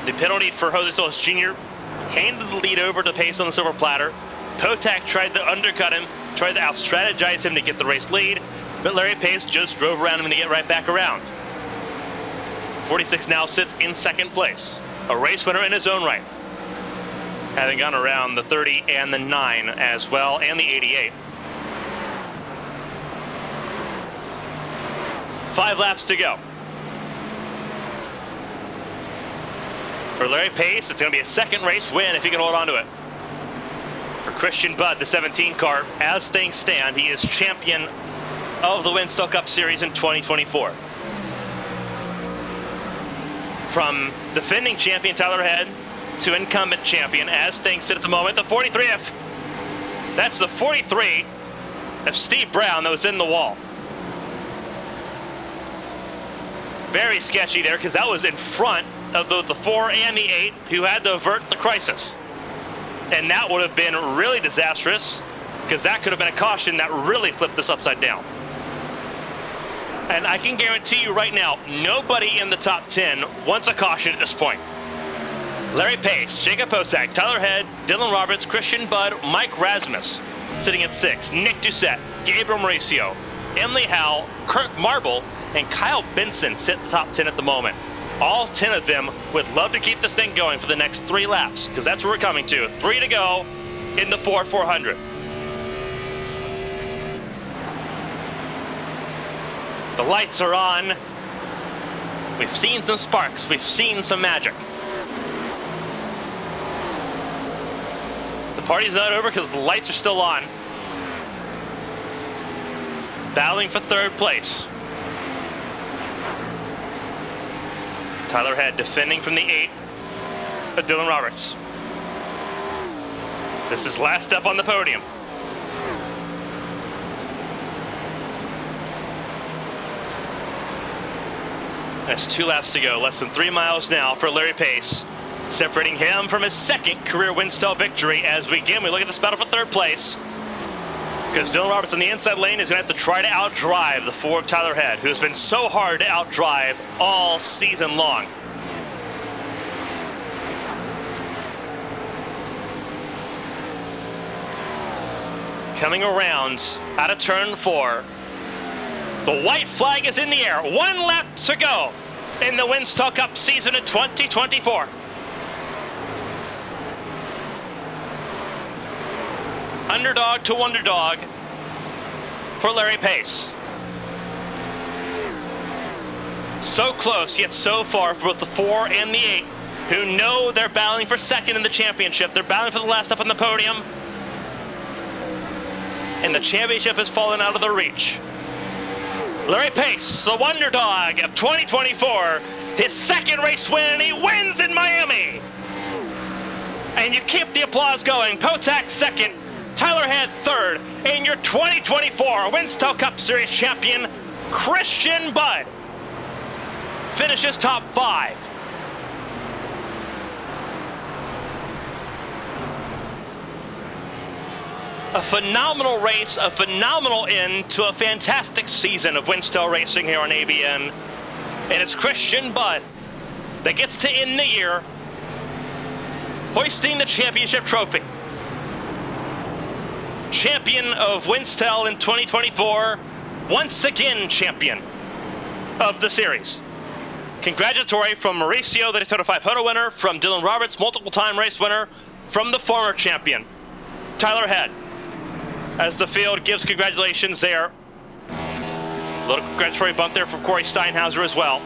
Speaker 1: The penalty for Jose Solis Jr. handed the lead over to Pace on the silver platter. Potak tried to undercut him, tried to out-strategize him to get the race lead, but Larry Pace just drove around him to get right back around. 46 now sits in 2nd place, a race winner in his own right, having gone around the 30 and the 9 as well, and the 88. 5 laps to go. For Larry Pace, it's going to be a 2nd race win if he can hold on to it. For Christian Budd, the 17 car, as things stand, he is champion of the Winstel Cup Series in 2024. From defending champion Tyler Head to incumbent champion, as things sit at the moment, the 43F. That's the 43 of Steve Brown that was in the wall. Very sketchy there, because that was in front of the 4 and the 8, who had to avert the crisis. And that would have been really disastrous, because that could have been a caution that really flipped this upside down. And I can guarantee you right now, nobody in the top 10 wants a caution at this point. Larry Pace, Jacob Potak, Tyler Head, Dylan Roberts, Christian Budd, Mike Rasmus sitting at 6, Nick Doucette, Gabriel Mauricio, Emily Howell, Kirk Marble, and Kyle Benson sit the top 10 at the moment. All 10 of them would love to keep this thing going for the next 3 laps, because that's where we're coming to. 3 to go in the 400. The lights are on. We've seen some sparks. We've seen some magic. The party's not over because the lights are still on. Battling for 3rd place. Tyler Head defending from the 8 of Dylan Roberts. This is last up on the podium. That's 2 laps to go, less than 3 miles now for Larry Pace, separating him from his 2nd career Winstel victory as we look at this battle for 3rd place. Because Dylan Roberts on the inside lane is going to have to try to outdrive the 4 of Tyler Head, who has been so hard to outdrive all season long. Coming around out of turn 4. The white flag is in the air. 1 lap to go in the Winstel Cup season of 2024. Underdog to wonderdog for Larry Pace. So close, yet so far for both the 4 and the 8, who know they're battling for 2nd in the championship. They're battling for the last up on the podium. And the championship has fallen out of their reach. Larry Pace, the wonder dog of 2024, his 2nd race win, he wins in Miami. And you keep the applause going. Potak 2nd, Tyler Head 3rd, and your 2024 Winstel Cup Series champion, Christian Budd, finishes top 5. A phenomenal race, a phenomenal end to a fantastic season of Winstel racing here on ABN. And it's Christian Budd that gets to end the year hoisting the championship trophy. Champion of Winstel in 2024, once again champion of the series. Congratulatory from Mauricio, the Daytona 500 winner, from Dylan Roberts, multiple-time race winner, from the former champion, Tyler Head. As the field gives congratulations there. A little congratulatory bump there from Corey Steinhauser as well.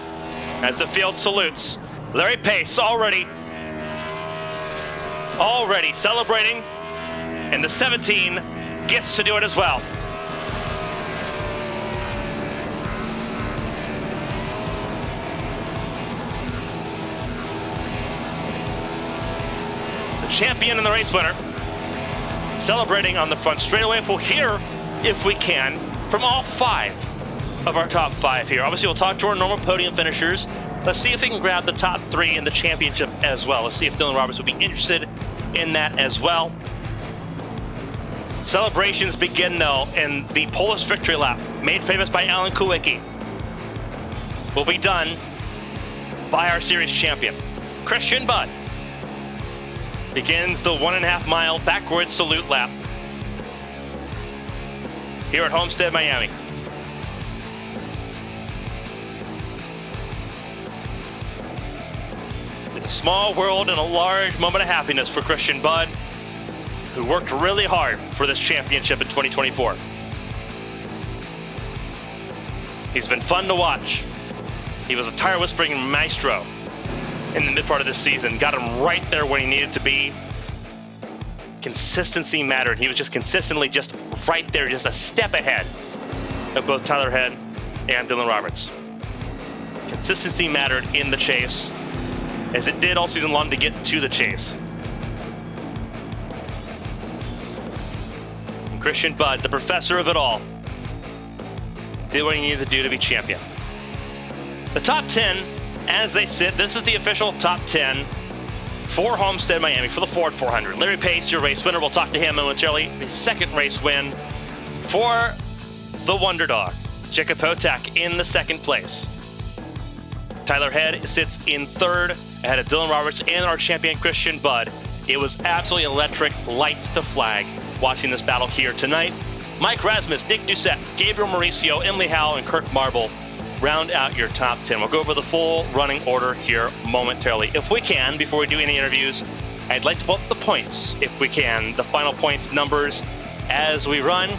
Speaker 1: As the field salutes, Larry Pace already celebrating, and the 17 gets to do it as well. The champion and the race winner celebrating on the front straightaway. We'll hear, if we can, from all 5 of our top 5 here. Obviously, we'll talk to our normal podium finishers. Let's see if we can grab the top 3 in the championship as well. Let's see if Dylan Roberts would be interested in that as well. Celebrations begin, though, in the Polish victory lap, made famous by Alan Kulwicki, will be done by our series champion. Christian Budd begins the 1.5 mile backwards salute lap here at Homestead-Miami. It's a small world and a large moment of happiness for Christian Budd, who worked really hard for this championship in 2024. He's been fun to watch. He was a tire whispering maestro in the mid part of this season. Got him right there when he needed to be. Consistency mattered. He was just consistently just right there, just a step ahead of both Tyler Head and Dylan Roberts. Consistency mattered in the chase, as it did all season long to get to the chase. And Christian Budd, the professor of it all, did what he needed to do to be champion. The top 10, as they sit, this is the official top 10 for Homestead-Miami for the Ford 400. Larry Pace, your race winner. We'll talk to him momentarily. His second race win for the Wonder Dog. Jacob Hotak in the second place. Tyler Head sits in third ahead of Dylan Roberts and our champion Christian Budd. It was absolutely electric, lights to flag, watching this battle here tonight. Mike Rasmus, Nick Doucette, Gabriel Mauricio, Emily Howell, and Kirk Marble round out your top 10. We'll go over the full running order here momentarily. If we can, before we do any interviews, I'd like to pull up the points, if we can, the final points numbers as we run.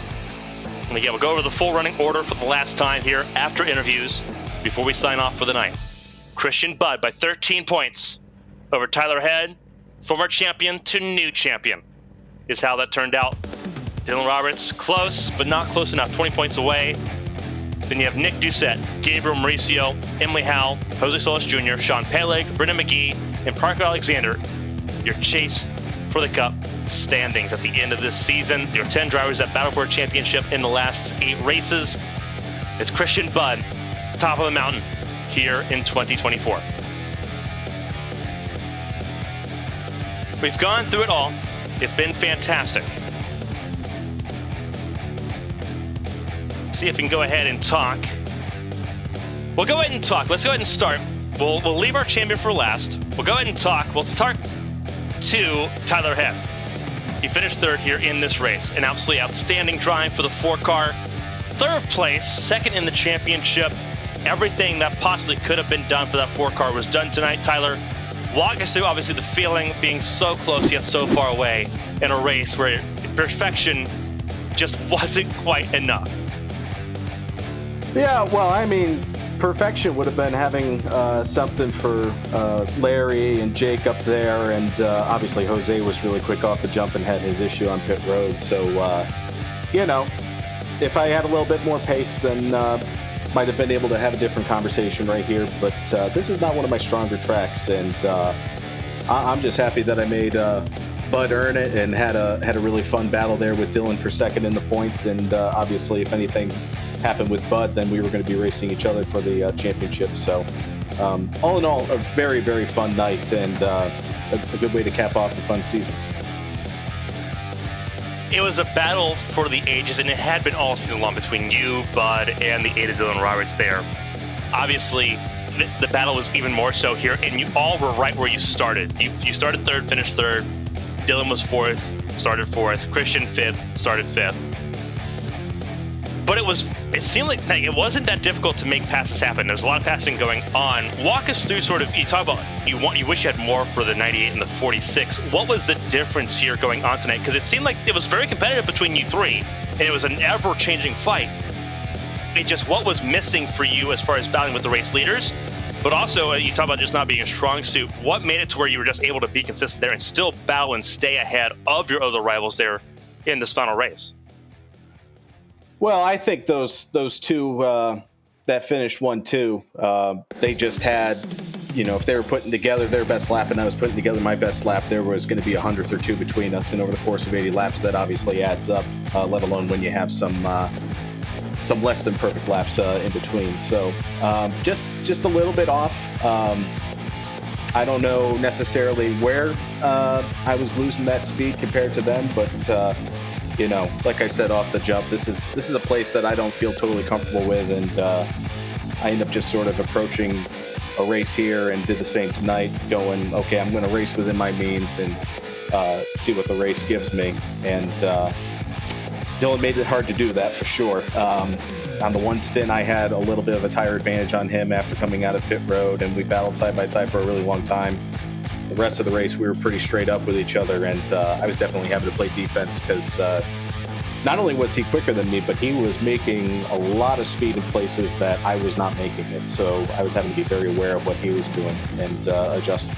Speaker 1: And again, we'll go over the full running order for the last time here after interviews before we sign off for the night. Christian Budd by 13 points over Tyler Head, former champion to new champion, is how that turned out. Dylan Roberts, close, but not close enough, 20 points away. Then you have Nick Doucette, Gabriel Mauricio, Emily Howell, Jose Solis Jr., Sean Peleg, Brendan McGee, and Parker Alexander. Your chase for the Cup standings at the end of this season. Your 10 drivers that battle for a championship in the last 8 races. It's Christian Budd, top of the mountain here in 2024. We've gone through it all. It's been fantastic. See if we can go ahead and talk. We'll go ahead and talk. Let's go ahead and start. We'll leave our champion for last. We'll go ahead and talk. We'll start to Tyler Head. He finished third here in this race. An absolutely outstanding drive for the 4-car. Third place, second in the championship. Everything that possibly could have been done for that 4-car was done tonight. Tyler, walk us through, obviously, the feeling being so close yet so far away in a race where perfection just wasn't quite enough.
Speaker 2: Yeah, well, I mean, perfection would have been having something for Larry and Jake up there, and obviously Jose was really quick off the jump and had his issue on pit road. So, you know, if I had a little bit more pace, then might have been able to have a different conversation right here. But this is not one of my stronger tracks, and I'm just happy that I made Bud earn it and had a really fun battle there with Dylan for second in the points. And obviously, if anything happened with Bud, then we were going to be racing each other for the championship. So all in all, a very, very fun night and a good way to cap off the fun season.
Speaker 1: It was a battle for the ages, and it had been all season long between you, Bud, and the 8 of Dylan Roberts there. Obviously, the battle was even more so here, and you all were right where you started. You started third, finished third. Dylan was fourth, started fourth. Christian fifth, started fifth. But it seemed like it wasn't that difficult to make passes happen. There's a lot of passing going on. Walk us through sort of, you talk about you wish you had more for the 98 and the 46. What was the difference here going on tonight? Because it seemed like it was very competitive between you three, and it was an ever-changing fight. It just, what was missing for you as far as battling with the race leaders? But also, you talk about just not being a strong suit. What made it to where you were just able to be consistent there and still battle and stay ahead of your other rivals there in this final race?
Speaker 2: Well, I think those two that finished 1-2, they just had, if they were putting together their best lap and I was putting together my best lap, there was going to be a 100th or two between us. And over the course of 80 laps, that obviously adds up, let alone when you have some less than perfect laps in between. So just a little bit off. I don't know necessarily where I was losing that speed compared to them, but like I said off the jump, this is a place that I don't feel totally comfortable with, and I end up just sort of approaching a race here and did the same tonight, going, okay, I'm going to race within my means and see what the race gives me. And Dylan made it hard to do that for sure. On the one stint, I had a little bit of a tire advantage on him after coming out of pit road, and we battled side by side for a really long time. The rest of the race, we were pretty straight up with each other, and I was definitely having to play defense because not only was he quicker than me, but he was making a lot of speed in places that I was not making it. So I was having to be very aware of what he was doing and adjust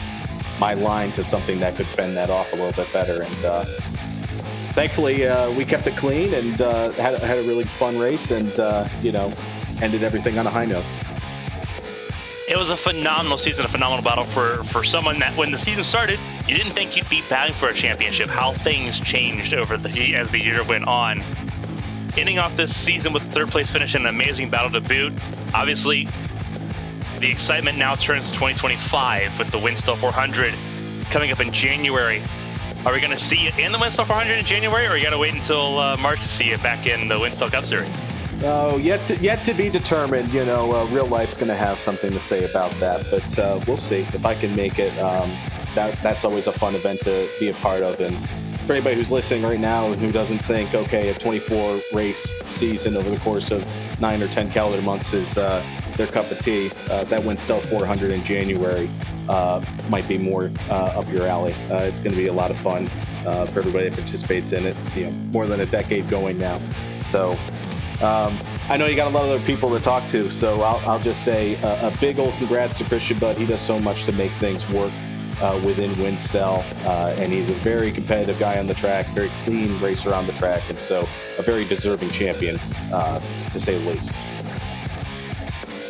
Speaker 2: my line to something that could fend that off a little bit better. And thankfully, we kept it clean and had a really fun race, and ended everything on a high note.
Speaker 1: It was a phenomenal season, a phenomenal battle for someone that when the season started, you didn't think you'd be battling for a championship. How things changed as the year went on. Ending off this season with third place finish and an amazing battle to boot. Obviously, the excitement now turns to 2025 with the Winstel 400 coming up in January. Are we going to see you in the Winstel 400 in January, or are you going to wait until March to see you back in the Winstel Cup Series?
Speaker 2: Oh, yet to be determined. Real life's going to have something to say about that, but we'll see if I can make it. That's always a fun event to be a part of. And for anybody who's listening right now and who doesn't think, okay, a 24 race season over the course of 9 or 10 calendar months is their cup of tea, that Winstel 400 in January might be more up your alley. It's going to be a lot of fun for everybody that participates in it. More than a decade going now, so. I know you got a lot of other people to talk to, so I'll just say a big old congrats to Christian Budd. He does so much to make things work within Winstel, and he's a very competitive guy on the track, very clean racer on the track, and so a very deserving champion, to say the least.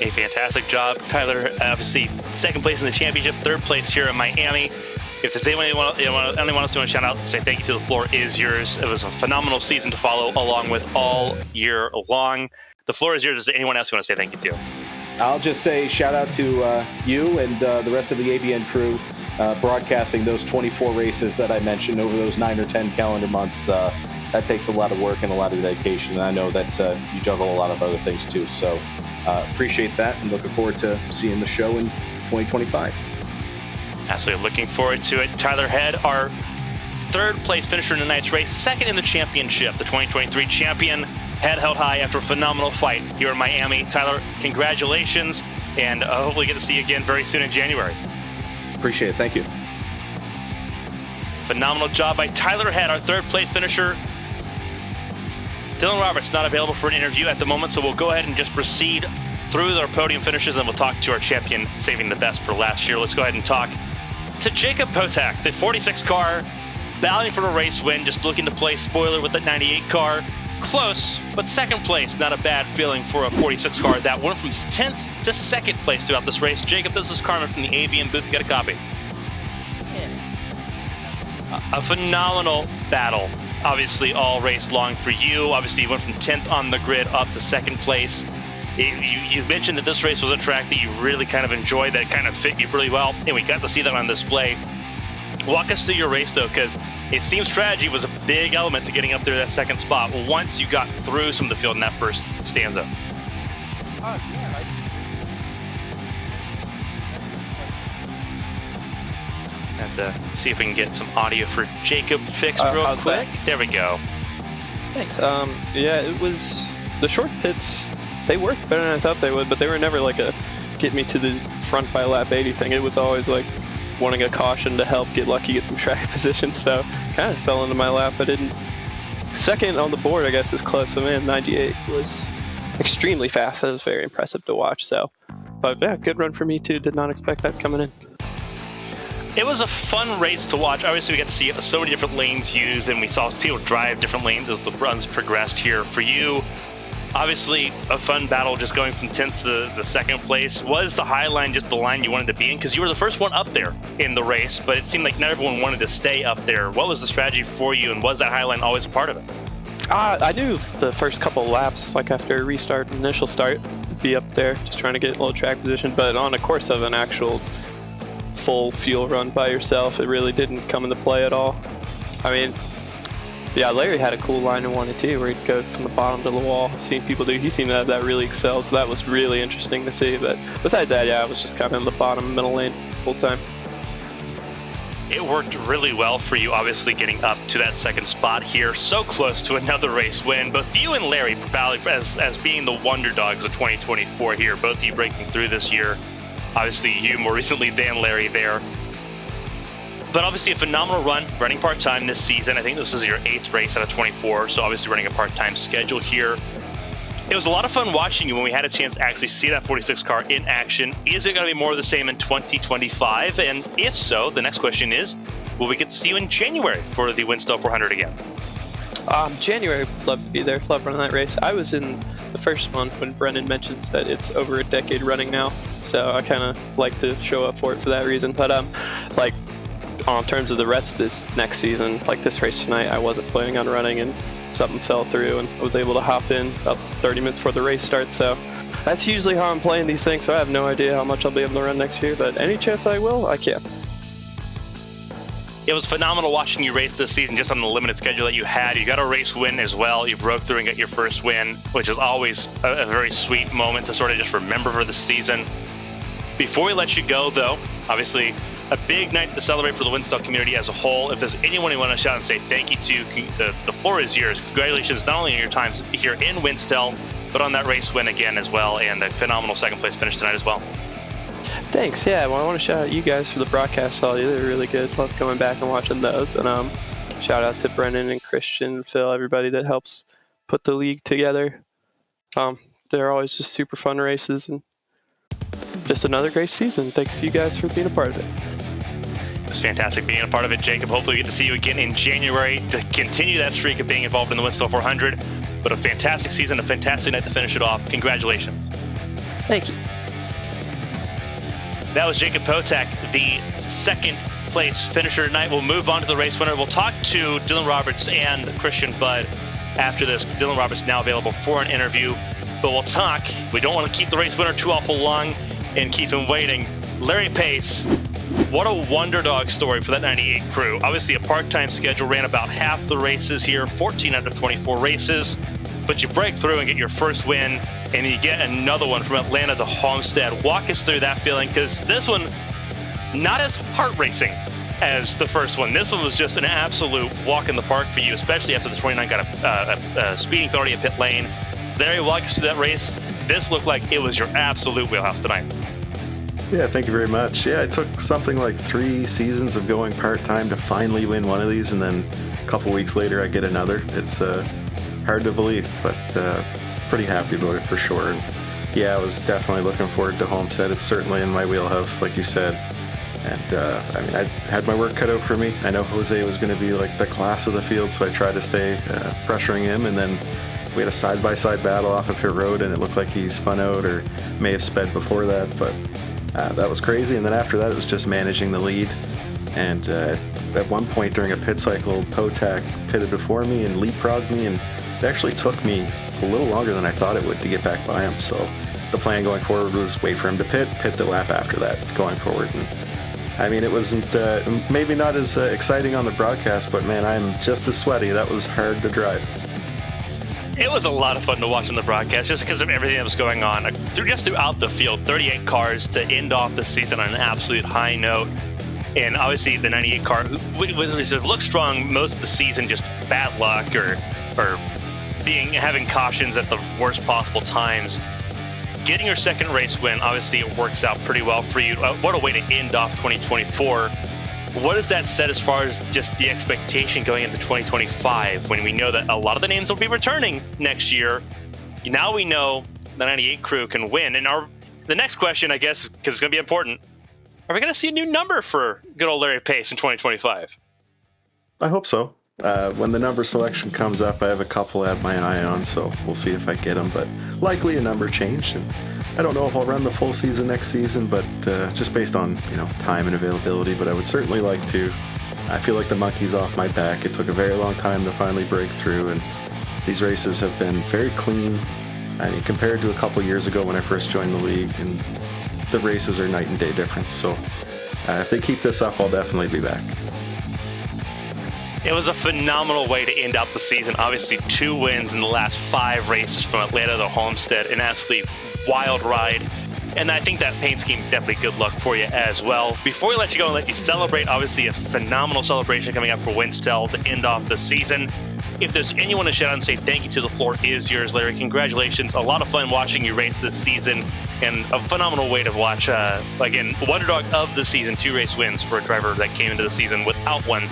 Speaker 1: A fantastic job, Tyler. Obviously, second place in the championship, third place here in Miami. If there's anyone else to shout out, say thank you to. The floor is yours. It was a phenomenal season to follow along with all year long. The floor is yours. Is there anyone else you want to say thank you to?
Speaker 2: I'll just say shout out to you and the rest of the ABN crew broadcasting those 24 races that I mentioned over those 9 or 10 calendar months. That takes a lot of work and a lot of dedication. And I know that you juggle a lot of other things too. So appreciate that and looking forward to seeing the show in 2025.
Speaker 1: Absolutely looking forward to it. Tyler Head, our third place finisher in tonight's race, second in the championship, the 2023 champion. Head held high after a phenomenal fight here in Miami. Tyler, congratulations, and hopefully get to see you again very soon in January.
Speaker 2: Appreciate it. Thank you.
Speaker 1: Phenomenal job by Tyler Head, our third place finisher. Dylan Roberts not available for an interview at the moment, so we'll go ahead and just proceed through our podium finishes, and we'll talk to our champion, saving the best for last year. Let's go ahead and talk to Jacob Potak, the 46 car, battling for a race win, just looking to play spoiler with the 98 car. Close, but second place, not a bad feeling for a 46 car that went from 10th to second place throughout this race. Jacob, this is Carmen from the ABM booth. You got a copy. A phenomenal battle, obviously all race long for you. Obviously, you went from 10th on the grid up to second place. You mentioned that this race was a track that you really kind of enjoyed, that kind of fit you really well, and we got to see that on display. Walk us through your race, though, because it seems strategy was a big element to getting up there that second spot once you got through some of the field in that first stanza. Have to see if we can get some audio for Jacob fixed real quick. There we go.
Speaker 3: Thanks. Yeah, it was the short pits. They worked better than I thought they would, but they were never like a get me to the front by lap 80 thing. It was always like wanting a caution to help get lucky, get some track position. So kind of fell into my lap. I didn't. Second on the board, I guess, is close. So man, 98 was extremely fast. That was very impressive to watch. So, but yeah, good run for me too. Did not expect that coming in.
Speaker 1: It was a fun race to watch. Obviously, we got to see so many different lanes used, and we saw people drive different lanes as the runs progressed here. For you, obviously, a fun battle just going from 10th to the second place. Was the high line just the line you wanted to be in? Because you were the first one up there in the race, but it seemed like not everyone wanted to stay up there. What was the strategy for you, and was that high line always a part of it?
Speaker 3: I knew the first couple laps, like after a restart, initial start, be up there, just trying to get a little track position. But on the course of an actual full fuel run by yourself, it really didn't come into play at all. I mean, yeah, Larry had a cool line in 1 and 2 where he'd go from the bottom to the wall. Seeing people do, he seemed to have that really excel, so that was really interesting to see. But besides that, yeah, I was just kind of in the bottom middle lane full time.
Speaker 1: It worked really well for you, obviously getting up to that second spot here, so close to another race win. Both you and Larry, as being the wonder dogs of 2024 here, both of you breaking through this year. Obviously, you more recently than Larry there. But obviously a phenomenal run, running part-time this season. I think this is your 8th race out of 24, so obviously running a part-time schedule here. It was a lot of fun watching you when we had a chance to actually see that 46 car in action. Is it going to be more of the same in 2025? And if so, the next question is, will we get to see you in January for the Winstel 400 again?
Speaker 3: January, I'd love to be there. Love running that race. I was in the first one when Brennan mentions that it's over a decade running now, so I kind of like to show up for it for that reason. But like on terms of the rest of this next season, like this race tonight, I wasn't planning on running and something fell through and I was able to hop in about 30 minutes before the race starts. So that's usually how I'm playing these things. So I have no idea how much I'll be able to run next year, but any chance I will, I can.
Speaker 1: It was phenomenal watching you race this season just on the limited schedule that you had. You got a race win as well. You broke through and got your first win, which is always a very sweet moment to sort of just remember for the season. Before we let you go, though, obviously a big night to celebrate for the Winstel community as a whole. If there's anyone you want to shout and say thank you to, the floor is yours. Congratulations not only on your time here in Winstel, but on that race win again as well, and a phenomenal second place finish tonight as well.
Speaker 3: Thanks. Yeah, well, I want to shout out you guys for the broadcast value. They're really good. Love coming back and watching those. And shout out to Brennan and Christian, Phil, everybody that helps put the league together. They're always just super fun races and just another great season. Thanks to you guys for being a part of it.
Speaker 1: It was fantastic being a part of it, Jacob. Hopefully we get to see you again in January to continue that streak of being involved in the Winstel 400. But a fantastic season, a fantastic night to finish it off. Congratulations.
Speaker 3: Thank you.
Speaker 1: That was Jacob Potak, the second place finisher tonight. We'll move on to the race winner. We'll talk to Dylan Roberts and Christian Budd after this. Dylan Roberts now available for an interview, but we'll talk. We don't want to keep the race winner too awful long and keep him waiting. Larry Pace, what a wonder dog story for that 98 crew. Obviously a part-time schedule, ran about half the races here, 14 out of 24 races, but you break through and get your first win, and you get another one from Atlanta to Homestead. Walk us through that feeling, because this one, not as heart-racing as the first one. This one was just an absolute walk in the park for you, especially after the 29 got a speeding penalty at pit lane. There you walk us through that race. This looked like it was your absolute wheelhouse tonight.
Speaker 4: Yeah, thank you very much. Yeah, it took something like 3 seasons of going part-time to finally win one of these, and then a couple weeks later I get another. It's hard to believe, but pretty happy about it for sure. And yeah, I was definitely looking forward to Homestead. It's certainly in my wheelhouse, like you said. And I mean, I had my work cut out for me. I know Jose was going to be like the class of the field, so I tried to stay pressuring him, and then we had a side-by-side battle off of pit road, and it looked like he spun out or may have sped before that, but that was crazy. And then after that, it was just managing the lead. And at one point during a pit cycle, Potak pitted before me and leapfrogged me, and it actually took me a little longer than I thought it would to get back by him. So the plan going forward was wait for him to pit the lap after that going forward. And I mean, it wasn't maybe not as exciting on the broadcast, but man, I'm just as sweaty. That was hard to drive.
Speaker 1: It was a lot of fun to watch on the broadcast just because of everything that was going on. Just throughout the field, 38 cars to end off the season on an absolute high note. And obviously the 98 car, which looked strong most of the season, just bad luck or having cautions at the worst possible times. Getting your second race win, obviously it works out pretty well for you. What a way to end off 2024. What does that set as far as just the expectation going into 2025 when we know that a lot of the names will be returning next year? Now we know the 98 crew can win. And the next question, I guess, because it's going to be important, are we going to see a new number for good old Larry Pace in 2025?
Speaker 4: I hope so. When the number selection comes up, I have a couple I have my eye on, so we'll see if I get them. But likely a number change. And I don't know if I'll run the full season next season, but just based on time and availability. But I would certainly like to. I feel like the monkey's off my back. It took a very long time to finally break through, and these races have been very clean. I mean, compared to a couple years ago when I first joined the league, and the races are night and day difference. So if they keep this up, I'll definitely be back.
Speaker 1: It was a phenomenal way to end out the season. Obviously, 2 wins in the last 5 races from Atlanta to Homestead. An absolutely wild ride. And I think that paint scheme, definitely good luck for you as well. Before we let you go and let you celebrate, obviously a phenomenal celebration coming up for Winstel to end off the season. If there's anyone to shout out and say thank you to, the floor is yours, Larry. Congratulations. A lot of fun watching you race this season, and a phenomenal way to watch, again, Wonder Dog of the season, 2 race wins for a driver that came into the season without one.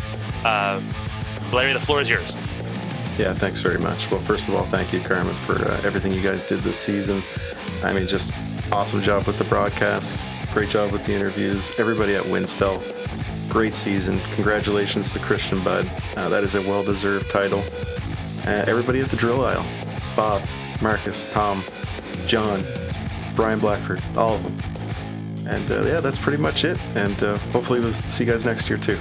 Speaker 1: Larry, the floor is yours.
Speaker 4: Yeah, thanks very much. Well, first of all, thank you, Carmen, for everything you guys did this season. I mean, just awesome job with the broadcasts. Great job with the interviews. Everybody at Winstel, great season. Congratulations to Christian Budd. That is a well-deserved title. Everybody at the drill aisle, Bob, Marcus, Tom, John, Brian Blackford, all of them. And yeah, that's pretty much it. And hopefully we'll see you guys next year too.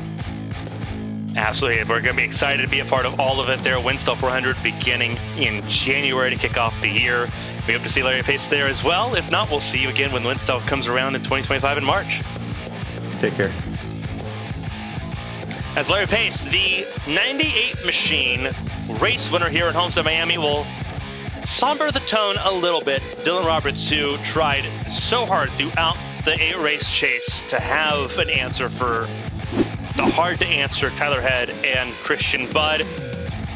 Speaker 1: Absolutely. We're going to be excited to be a part of all of it there. Winstel 400 beginning in January to kick off the year. We hope to see Larry Pace there as well. If not, we'll see you again when Winstel comes around in 2025 in March.
Speaker 4: Take care.
Speaker 1: As Larry Pace, the 98 machine race winner here at Homestead-Miami, will somber the tone a little bit. Dylan Roberts, who tried so hard throughout the 8-race chase to have an answer for the hard-to-answer Tyler Head and Christian Budd.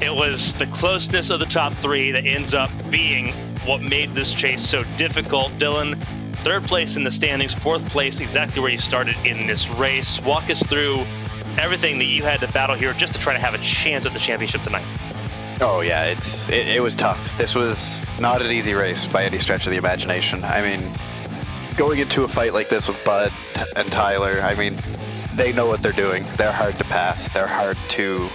Speaker 1: It was the closeness of the top 3 that ends up being what made this chase so difficult. Dylan, 3rd place in the standings, 4th place, exactly where you started in this race. Walk us through everything that you had to battle here just to try to have a chance at the championship tonight.
Speaker 5: Oh yeah, it was tough. This was not an easy race by any stretch of the imagination. I mean, going into a fight like this with Bud and Tyler, I mean, they know what they're doing. They're hard to pass. They're hard to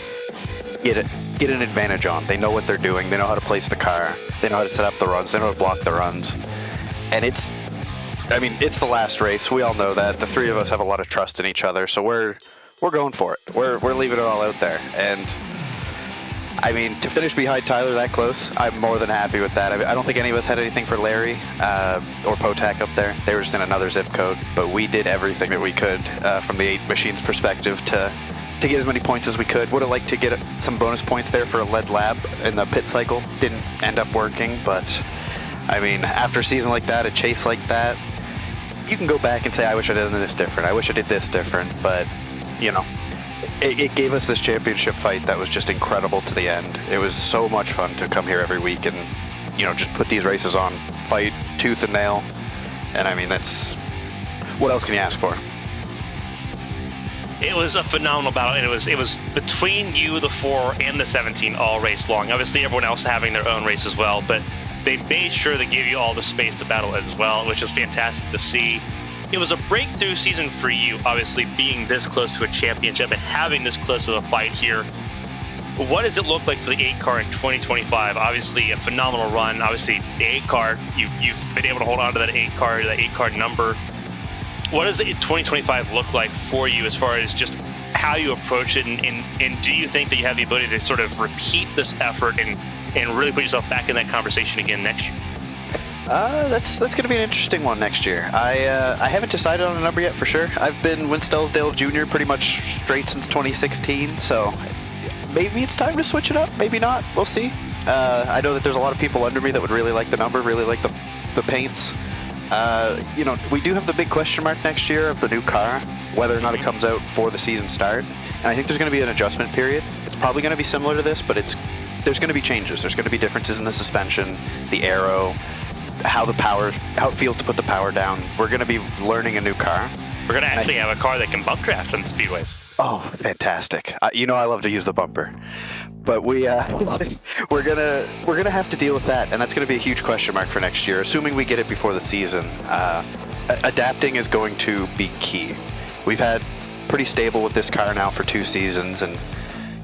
Speaker 5: get an advantage on. They know what they're doing. They know how to place the car. They know how to set up the runs. They know how to block the runs. And it's the last race. We all know that. The 3 of us have a lot of trust in each other, so we're going for it. We're leaving it all out there. And I mean, to finish behind Tyler that close, I'm more than happy with that. I don't think any of us had anything for Larry or Potak up there. They were just in another zip code, but we did everything that we could from the 8 machines perspective to get as many points as we could. Would have liked to get some bonus points there for a lead lab in the pit cycle. Didn't end up working, but I mean, after a season like that, a chase like that, you can go back and say, I wish I did this different. I wish I did this different, but you know, it gave us this championship fight that was just incredible to the end. It was so much fun to come here every week and, just put these races on, fight tooth and nail. And I mean, what else can you ask for?
Speaker 1: It was a phenomenal battle, and it was between you, the 4, and the 17 all race long. Obviously, everyone else having their own race as well, but they made sure to give you all the space to battle as well, which is fantastic to see. It was a breakthrough season for you, obviously, being this close to a championship and having this close of a fight here. What does it look like for the 8 car in 2025? Obviously, a phenomenal run. Obviously, the 8 car, you've been able to hold on to that 8 car number. What does 2025 look like for you as far as just how you approach it? And do you think that you have the ability to sort of repeat this effort and really put yourself back in that conversation again next year?
Speaker 5: That's going to be an interesting one next year. I haven't decided on a number yet for sure. I've been Winstelsdale Jr. pretty much straight since 2016, so maybe it's time to switch it up, maybe not. We'll see. I know that there's a lot of people under me that would really like the number, really like the paints. We do have the big question mark next year of the new car, whether or not it comes out before the season start. And I think there's going to be an adjustment period. It's probably going to be similar to this, but there's going to be changes. There's going to be differences in the suspension, the aero, how it feels to put the power down. We're going to be learning a new car.
Speaker 1: We're going to actually have a car that can bump draft on the speedways.
Speaker 5: Oh, fantastic! I love to use the bumper, but we're gonna have to deal with that, and that's gonna be a huge question mark for next year. Assuming we get it before the season, adapting is going to be key. We've had pretty stable with this car now for 2 seasons, and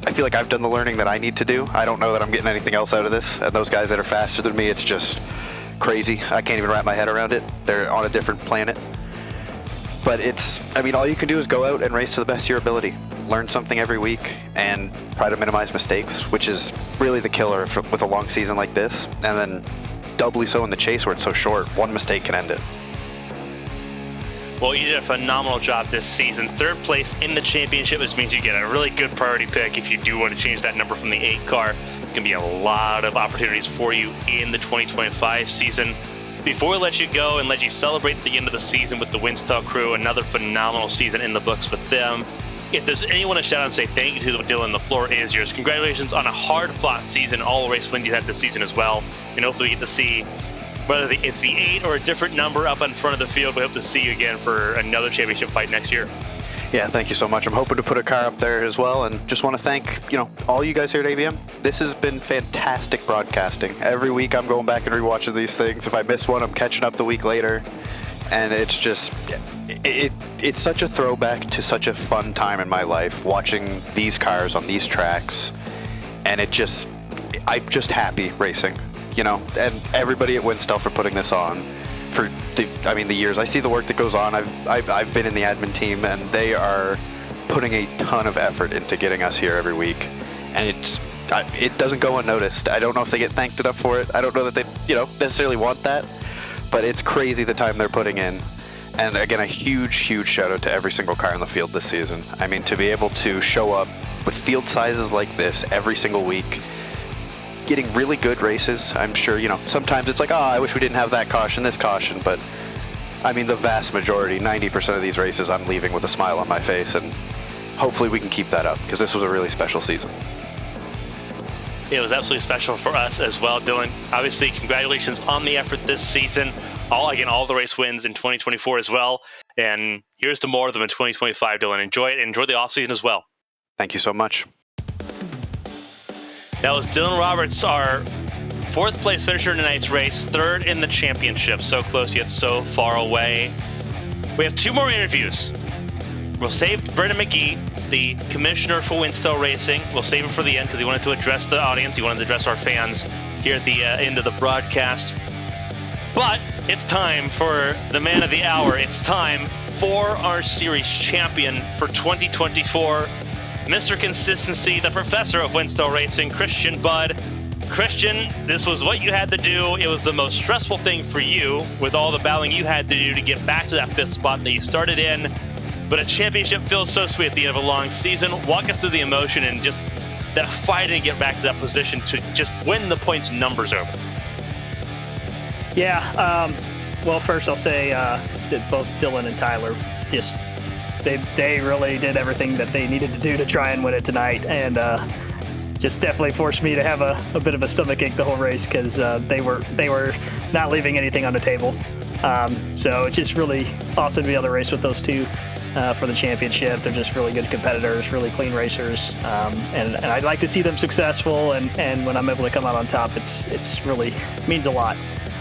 Speaker 5: I feel like I've done the learning that I need to do. I don't know that I'm getting anything else out of this, and those guys that are faster than me, it's just crazy. I can't even wrap my head around it. They're on a different planet. But all you can do is go out and race to the best of your ability. Learn something every week and try to minimize mistakes, which is really the killer with a long season like this. And then doubly so in the chase where it's so short, one mistake can end it.
Speaker 1: Well, you did a phenomenal job this season. 3rd place in the championship, which means you get a really good priority pick if you do want to change that number from the 8 car. It can be a lot of opportunities for you in the 2025 season. Before we let you go and let you celebrate the end of the season with the Winstel crew, another phenomenal season in the books with them. If there's anyone to shout out and say thank you to, Dylan, the floor is yours. Congratulations on a hard-fought season, all the race wins you had this season as well. And hopefully we get to see whether it's the 8 or a different number up in front of the field. We hope to see you again for another championship fight next year.
Speaker 5: Yeah, thank you so much. I'm hoping to put a car up there as well, and just want to thank, all you guys here at AVM. This has been fantastic broadcasting. Every week I'm going back and rewatching these things. If I miss one, I'm catching up the week later, and it's just, it's such a throwback to such a fun time in my life, watching these cars on these tracks, and I'm just happy racing, and everybody at Winstel for putting this on. For the years. I see the work that goes on. I've been in the admin team, and they are putting a ton of effort into getting us here every week, and it doesn't go unnoticed. I don't know if they get thanked enough for it. I don't know that they necessarily want that, but it's crazy the time they're putting in. And again, a huge shout out to every single car in the field this season. To be able to show up with field sizes like this every single week, getting really good races. I'm sure, sometimes it's like, I wish we didn't have that caution, this caution, but the vast majority, 90% of these races, I'm leaving with a smile on my face, and hopefully we can keep that up, because this was a really special season.
Speaker 1: It was absolutely special for us as well, Dylan. Obviously, congratulations on the effort this season. All the race wins in 2024 as well, and here's to more of them in 2025, Dylan. Enjoy it, enjoy the offseason as well.
Speaker 5: Thank you so much.
Speaker 1: That was Dylan Roberts, our 4th place finisher in tonight's race, 3rd in the championship. So close yet so far away. We have 2 more interviews. We'll save Brendan McGee, the commissioner for Winstel Racing. We'll save him for the end because he wanted to address the audience. He wanted to address our fans here at the end of the broadcast. But it's time for the man of the hour. It's time for our series champion for 2024. Mr. Consistency, the professor of Winstel Racing, Christian Budd. Christian, this was what you had to do. It was the most stressful thing for you with all the battling you had to do to get back to that 5th spot that you started in. But a championship feels so sweet at the end of a long season. Walk us through the emotion and just that fight to get back to that position to just win the points numbers over.
Speaker 6: Yeah, well, first I'll say that both Dylan and Tyler just they really did everything that they needed to do to try and win it tonight, and just definitely forced me to have a bit of a stomachache the whole race because they were not leaving anything on the table. So it's just really awesome to be able to race with those two for the championship. They're just really good competitors, really clean racers, and I'd like to see them successful. And when I'm able to come out on top, it's really means a lot.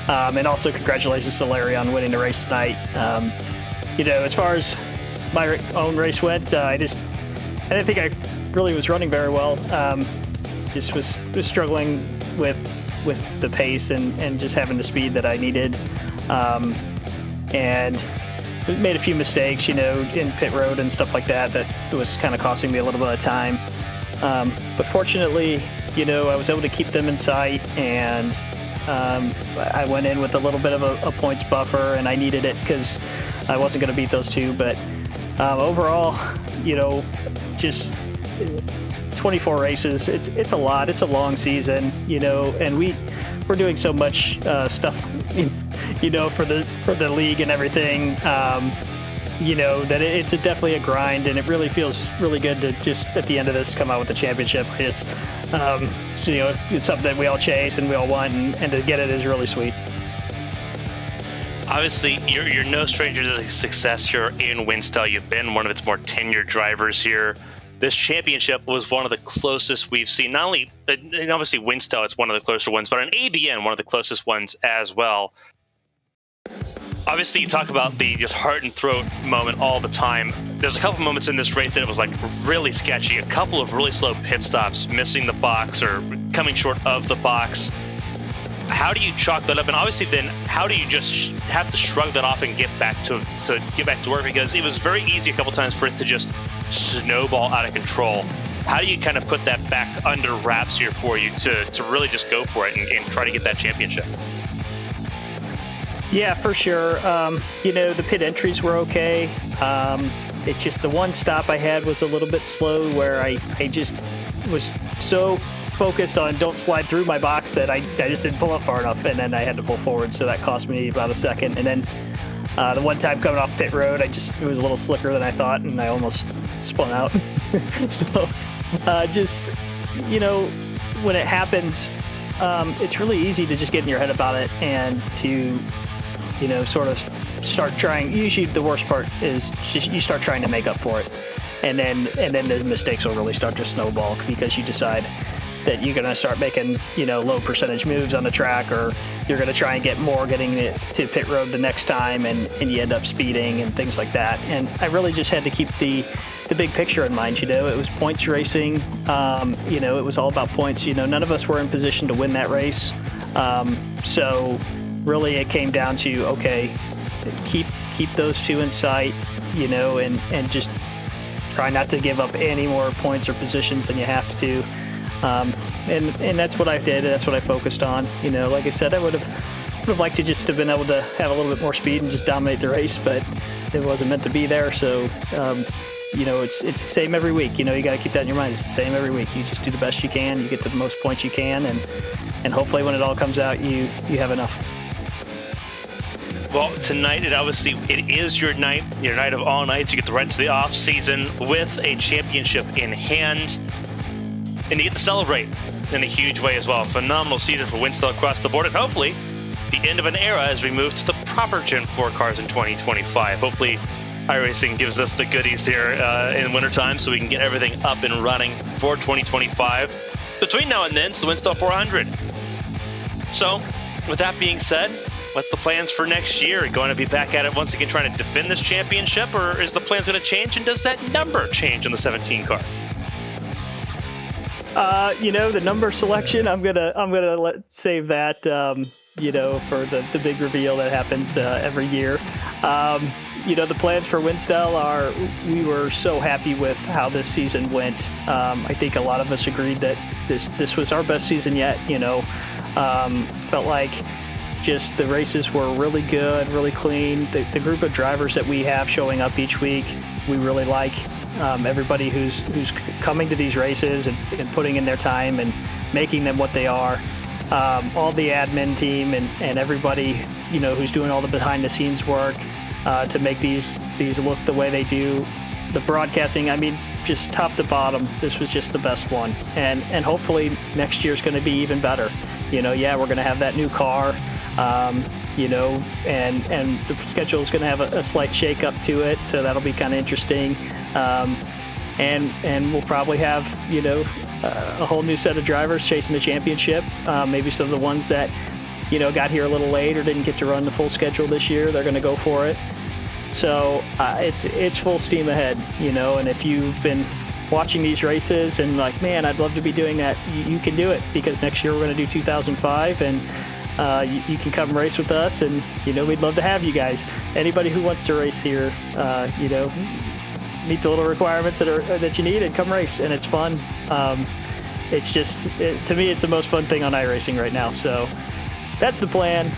Speaker 6: And also congratulations to Larry on winning the race tonight. As far as my own race went, I didn't think I really was running very well. Just was struggling with the pace and just having the speed that I needed. And made a few mistakes, in pit road and stuff like that was kind of costing me a little bit of time. But fortunately, I was able to keep them in sight, and I went in with a little bit of a points buffer, and I needed it because I wasn't going to beat those two. But overall, just 24 races, it's a lot. It's a long season, and we're doing so much stuff for the league and everything. That it's definitely a grind, and it really feels really good to just at the end of this come out with the championship. It's it's something that we all chase and we all want, and to get it is really sweet.
Speaker 1: Obviously, you're no stranger to the success here in Winstel. You've been one of its more tenured drivers here. This championship was one of the closest we've seen. Not only, and obviously Winstel, it's one of the closer ones, but on ABN, one of the closest ones as well. Obviously, you talk about the just heart and throat moment all the time. There's a couple moments in this race that it was like really sketchy. A couple of really slow pit stops, missing the box or coming short of the box. How do you chalk that up? And obviously, then how do you just have to shrug that off and get back to work? Because it was very easy a couple times for it to just snowball out of control. How do you kind of put that back under wraps here for you to really just go for it and try to get that championship?
Speaker 6: Yeah, for sure. The pit entries were okay. It's just the one stop I had was a little bit slow, where I just was so focused on don't slide through my box that I just didn't pull up far enough, and then I had to pull forward, so that cost me about a second. And then the one time coming off pit road, it was a little slicker than I thought, and I almost spun out. So when it happens, it's really easy to just get in your head about it and to sort of start trying. Usually the worst part is just you start trying to make up for it, and then the mistakes will really start to snowball, because you decide that you're going to start making low percentage moves on the track, or you're going to try and get more getting it to pit road the next time, and you end up speeding and things like that. And I really just had to keep the big picture in mind. It was points racing. It was all about points. None of us were in position to win that race, so really it came down to, okay, keep those two in sight, and just try not to give up any more points or positions than you have to. And that's what I did. That's what I focused on. Like I said, I would have liked to just have been able to have a little bit more speed and just dominate the race, but it wasn't meant to be there. So, it's the same every week. You got to keep that in your mind. It's the same every week. You just do the best you can. You get the most points you can, and hopefully when it all comes out, you have enough.
Speaker 1: Well, tonight it is your night of all nights. You get to run to the off season with a championship in hand, and you get to celebrate in a huge way as well. Phenomenal season for Winstel across the board, and hopefully the end of an era as we move to the proper Gen 4 cars in 2025. Hopefully iRacing gives us the goodies here in wintertime, so we can get everything up and running for 2025. Between now and then, it's the Winstel 400. So, with that being said, what's the plans for next year? Going to be back at it once again trying to defend this championship, or is the plans going to change, and does that number change in the 17 car?
Speaker 6: The number selection, I'm gonna save that, for the big reveal that happens every year. The plans for Winstel are, we were so happy with how this season went. I think a lot of us agreed that this was our best season yet. Felt like just the races were really good, really clean. The group of drivers that we have showing up each week, we really like. Everybody who's coming to these races and putting in their time and making them what they are. All the admin team and everybody, who's doing all the behind the scenes work to make these look the way they do. The broadcasting, just top to bottom, this was just the best one. And hopefully next year's going to be even better. We're going to have that new car. And the schedule is going to have a slight shake up to it, so that'll be kind of interesting. And we'll probably have, a whole new set of drivers chasing the championship. Maybe some of the ones that, got here a little late or didn't get to run the full schedule this year, they're going to go for it. So it's full steam ahead, and if you've been watching these races and like, man, I'd love to be doing that, you can do it, because next year we're going to do 2005, and you can come race with us, and we'd love to have you guys. Anybody who wants to race here, meet the little requirements that you need and come race, and it's fun. It's just, to me, it's the most fun thing on iRacing right now. So that's the plan.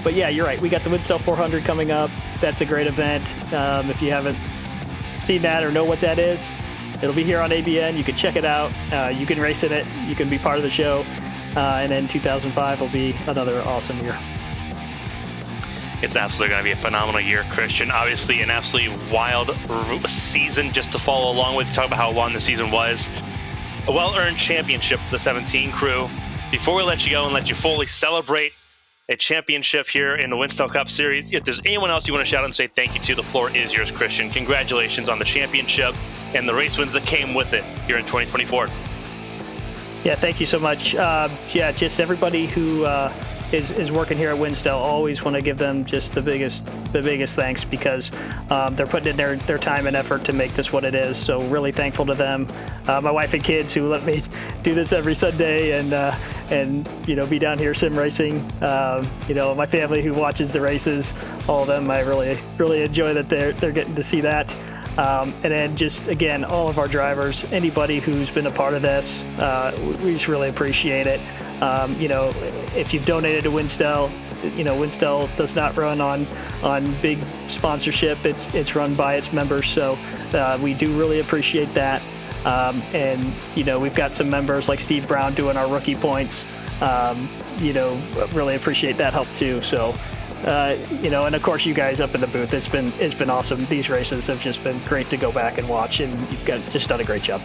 Speaker 6: But yeah, you're right. We got the Winstel 400 coming up. That's a great event. If you haven't seen that or know what that is, it'll be here on ABN. You can check it out. You can race in it. You can be part of the show. And then 2005 will be another awesome year.
Speaker 1: It's absolutely going to be a phenomenal year, Christian. Obviously, an absolutely wild season just to follow along with. Talk about how long the season was. A well-earned championship for the 17 crew. Before we let you go and let you fully celebrate a championship here in the Winstel Cup Series, if there's anyone else you want to shout out and say thank you to, the floor is yours, Christian. Congratulations on the championship and the race wins that came with it here in 2024.
Speaker 6: Yeah, thank you so much. Just everybody who is working here at Winstel, always want to give them just the biggest thanks, because they're putting in their time and effort to make this what it is. So really thankful to them. My wife and kids who let me do this every Sunday and be down here sim racing. My family who watches the races, all of them. I really enjoy that they're getting to see that. And then just, again, all of our drivers, anybody who's been a part of this, we just really appreciate it. If you've donated to Winstel, Winstel does not run on big sponsorship. It's run by its members. So we do really appreciate that. We've got some members like Steve Brown doing our rookie points. Really appreciate that help too. So, and of course you guys up in the booth, it's been awesome. These races have just been great to go back and watch, and you've just done a great job.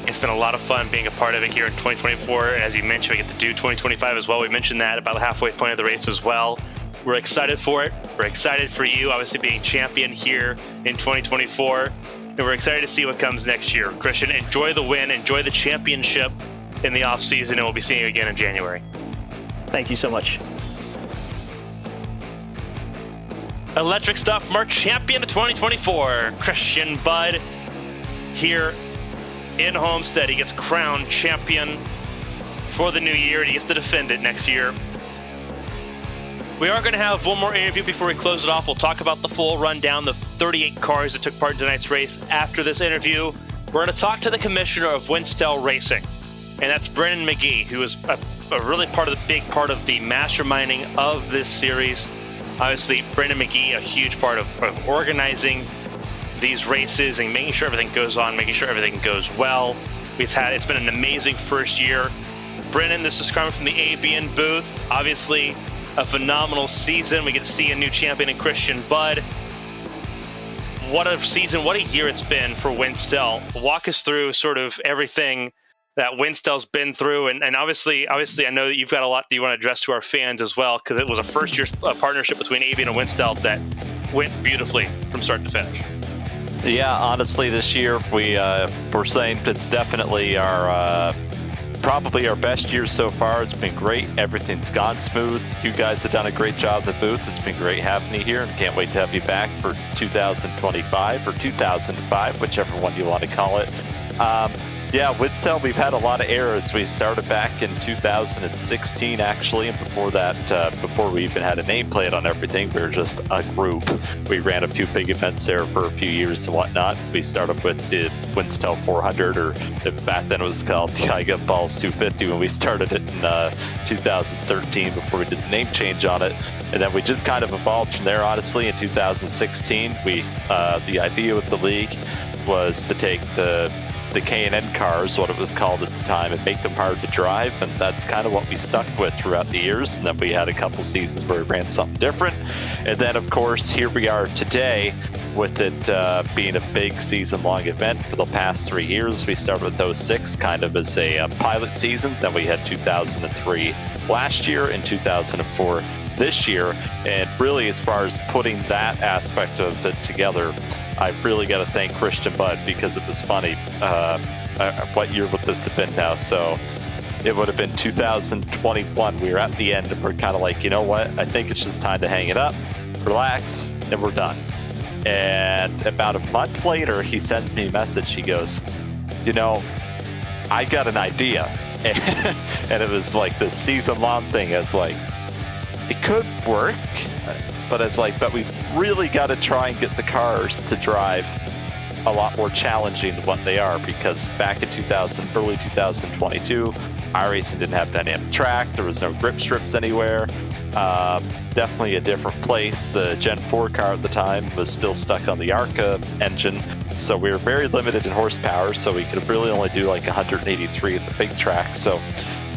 Speaker 1: It's been a lot of fun being a part of it here in 2024. As you mentioned, we get to do 2025 as well. We mentioned that about the halfway point of the race as well. We're excited for it. We're excited for you, obviously, being champion here in 2024. And we're excited to see what comes next year. Christian, enjoy the win, enjoy the championship in the off season, and we'll be seeing you again in January.
Speaker 6: Thank you so much.
Speaker 1: Electric stuff from our champion of 2024, Christian Budd, here in Homestead. He gets crowned champion for the new year, and he gets to defend it next year. We are going to have one more interview before we close it off. We'll talk about the full rundown, the 38 cars that took part in tonight's race. After this interview, we're going to talk to the commissioner of Winstel Racing, and that's Brennan McGee, who is a really big part of the masterminding of this series. Obviously, Brennan McGee, a huge part of organizing these races and making sure everything goes on, making sure everything goes well. It's been an amazing first year. Brennan, this is Carmen from the ABN booth. Obviously, a phenomenal season. We get to see a new champion in Christian Budd. What a season, what a year it's been for Winstel. Walk us through sort of everything that Winstel's been through, and obviously I know that you've got a lot that you want to address to our fans as well, because it was a first-year partnership between ABN and Winstel that went beautifully from start to finish.
Speaker 7: Yeah, honestly, this year we're saying it's definitely probably our best year so far. It's been great. Everything's gone smooth. You guys have done a great job in the booth. It's been great having you here, and can't wait to have you back for 2025 or 2005, whichever one you want to call it. Yeah, Winstel, we've had a lot of eras. We started back in 2016, actually, and before that, before we even had a nameplate on everything, we were just a group. We ran a few big events there for a few years and whatnot. We started with the Winstel 400, or back then it was called the I Get Balls 250 when we started it in 2013 before we did the name change on it. And then we just kind of evolved from there, honestly. In 2016, the idea with the league was to take the K&N cars, what it was called at the time, and make them hard to drive, and that's kind of what we stuck with throughout the years. And then we had a couple seasons where we ran something different, and then of course here we are today with it being a big season-long event for the past 3 years. We started with 06 kind of as a pilot season, then we had 2003 last year and 2004 this year, and really as far as putting that aspect of it together, I've really got to thank Christian Budd, because it was funny. What year would this have been now? So it would have been 2021. We were at the end and we're kind of like, you know what? I think it's just time to hang it up, relax, and we're done. And about a month later, he sends me a message. He goes, I got an idea. And it was like this season-long thing. I was like, it could work. But it's like, but we've really got to try and get the cars to drive a lot more challenging than what they are, because back in early 2022, iRacing didn't have dynamic track. There was no grip strips anywhere. Definitely a different place. The Gen 4 car at the time was still stuck on the ARCA engine, so we were very limited in horsepower, so we could really only do like 183 at the big track. So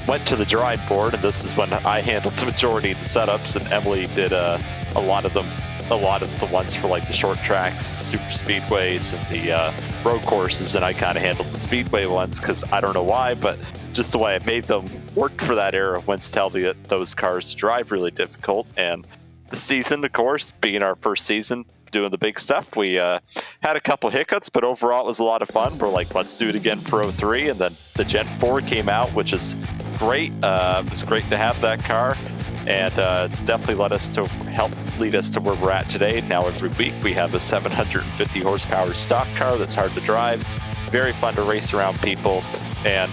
Speaker 7: went to the drawing board, and this is when I handled the majority of the setups, and Emily did a lot of the ones for like the short tracks, super speedways, and the road courses, and I kind of handled the speedway ones because I don't know why, but just the way I made them worked for that era of Winstel to get those cars to drive really difficult. And the season, of course, being our first season doing the big stuff, we had a couple hiccups, but overall it was a lot of fun. We're like, let's do it again for 03, and then the Gen 4 came out, which is great. It was great to have that car, and it's definitely help lead us to where we're at today. Now every week we have a 750 horsepower stock car that's hard to drive, very fun to race around people, and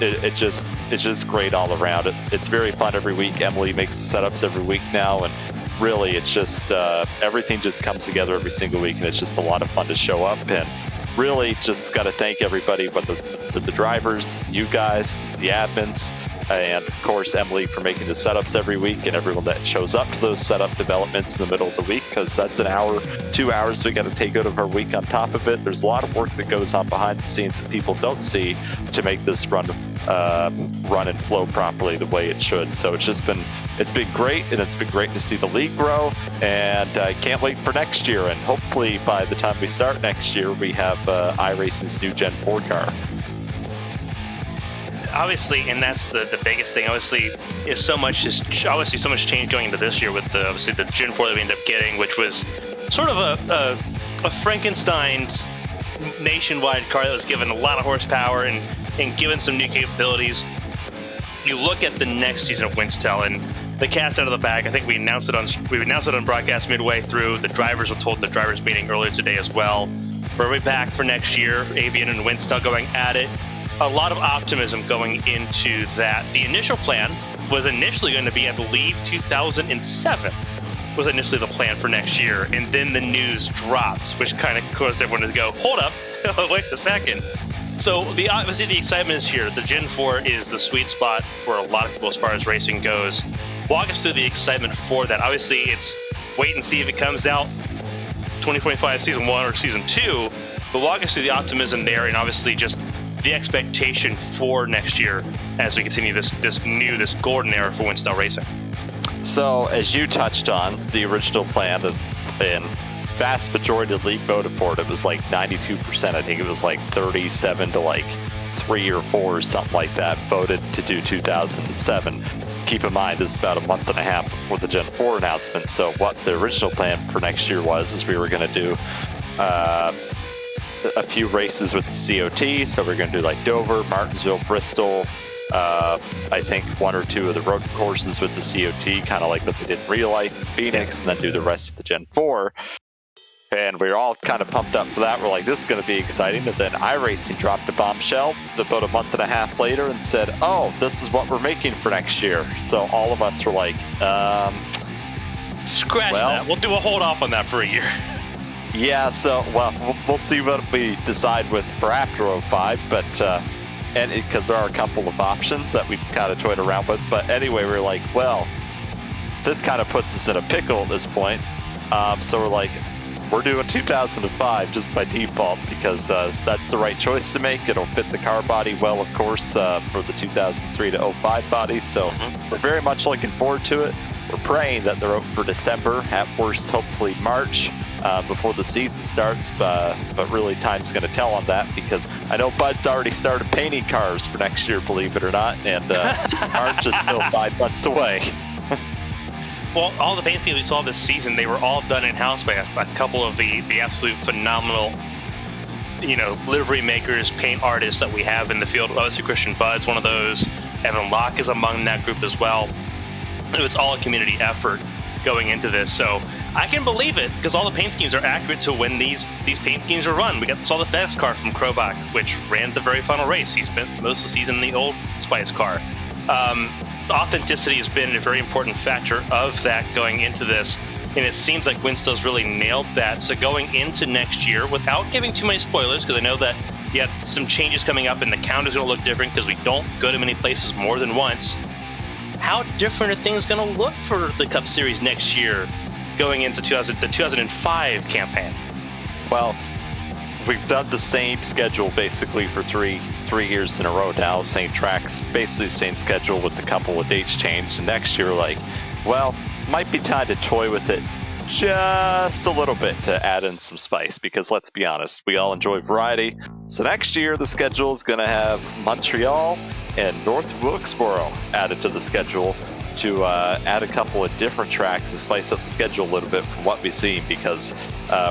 Speaker 7: it's just great all around. It's very fun every week. Emily makes the setups every week now, and really it's just everything just comes together every single week, and it's just a lot of fun to show up. And really just got to thank everybody, whether the drivers, you guys, the admins, and of course Emily for making the setups every week, and everyone that shows up to those setup developments in the middle of the week, because that's an hour, 2 hours we got to take out of our week on top of it. There's a lot of work that goes on behind the scenes that people don't see to make this run and flow properly the way it should. So it's been great, and it's been great to see the league grow, and I can't wait for next year. And hopefully by the time we start next year, we have iRacing's new Gen 4 car.
Speaker 1: Obviously, and that's the biggest thing. Obviously, so much change going into this year with the Gen 4 that we ended up getting, which was sort of a Frankenstein's nationwide car that was given a lot of horsepower and given some new capabilities. You look at the next season of Winstel, and the cat's out of the bag. I think we announced it on broadcast midway through. The drivers were told in the drivers meeting earlier today as well. We're back for next year. Avian and Winstel going at it. A lot of optimism going into that. The initial plan was initially going to be, I believe, 2007 was initially the plan for next year, and then the news dropped, which kind of caused everyone to go, hold up, wait a second. So obviously the excitement is here. The Gen 4 is the sweet spot for a lot of people as far as racing goes. Walk us through the excitement for that. Obviously, it's wait and see if it comes out 2025 Season 1 or Season 2, but walk us through the optimism there, and obviously just the expectation for next year as we continue this golden era for Winstel Racing.
Speaker 7: So, as you touched on, the original plan and vast majority of the league voted for it. It was like 92%. I think it was like 37 to like 3 or 4 or something like that voted to do 2007. Keep in mind, this is about a month and a half before the Gen 4 announcement. So what the original plan for next year was we were going to do a few races with the COT. So we're going to do like Dover, Martinsville, Bristol, I think 1 or 2 of the road courses with the COT, kind of like what they did in real life, Phoenix, and then do the rest with the Gen 4. And we were all kind of pumped up for that. We're like, this is going to be exciting. And then iRacing dropped a bombshell about a month and a half later and said, oh, this is what we're making for next year. So all of us were like,
Speaker 1: scratch that. We'll do a hold off on that for a year.
Speaker 7: Yeah, so, well, we'll see what we decide for after 05, but, and because there are a couple of options that we kind of toyed around with. But anyway, we're like, well, this kind of puts us in a pickle at this point. So we're like, we're doing 2005 just by default because that's the right choice to make. It'll fit the car body well, of course, for the 2003 to 05 bodies. So we're very much looking forward to it. We're praying that they're out for December, at worst, hopefully March, before the season starts. But really, time's going to tell on that because I know Bud's already started painting cars for next year, believe it or not, and March is still 5 months away.
Speaker 1: Well, all the paint schemes we saw this season, they were all done in-house by a couple of the absolute phenomenal, livery makers, paint artists that we have in the field. Obviously, Christian Budd's one of those. Evan Locke is among that group as well. It's all a community effort going into this. So I can believe it because all the paint schemes are accurate to when these paint schemes are run. We saw the FedEx car from Krobach, which ran the very final race. He spent most of the season in the old Spice car. Authenticity has been a very important factor of that going into this, and it seems like Winstel's really nailed that. So going into next year, without giving too many spoilers, because I know that you have some changes coming up and the count is going to look different because we don't go to many places more than once. How different are things going to look for the Cup Series next year going into the 2005 campaign?
Speaker 7: Well, we've done the same schedule basically for three 3 years in a row now, same tracks, basically same schedule with a couple of dates changed. And next year, like, well, might be time to toy with it just a little bit to add in some spice, because let's be honest, we all enjoy variety. So next year, the schedule is going to have Montreal and North Wilkesboro added to the schedule to add a couple of different tracks to spice up the schedule a little bit from what we've seen, because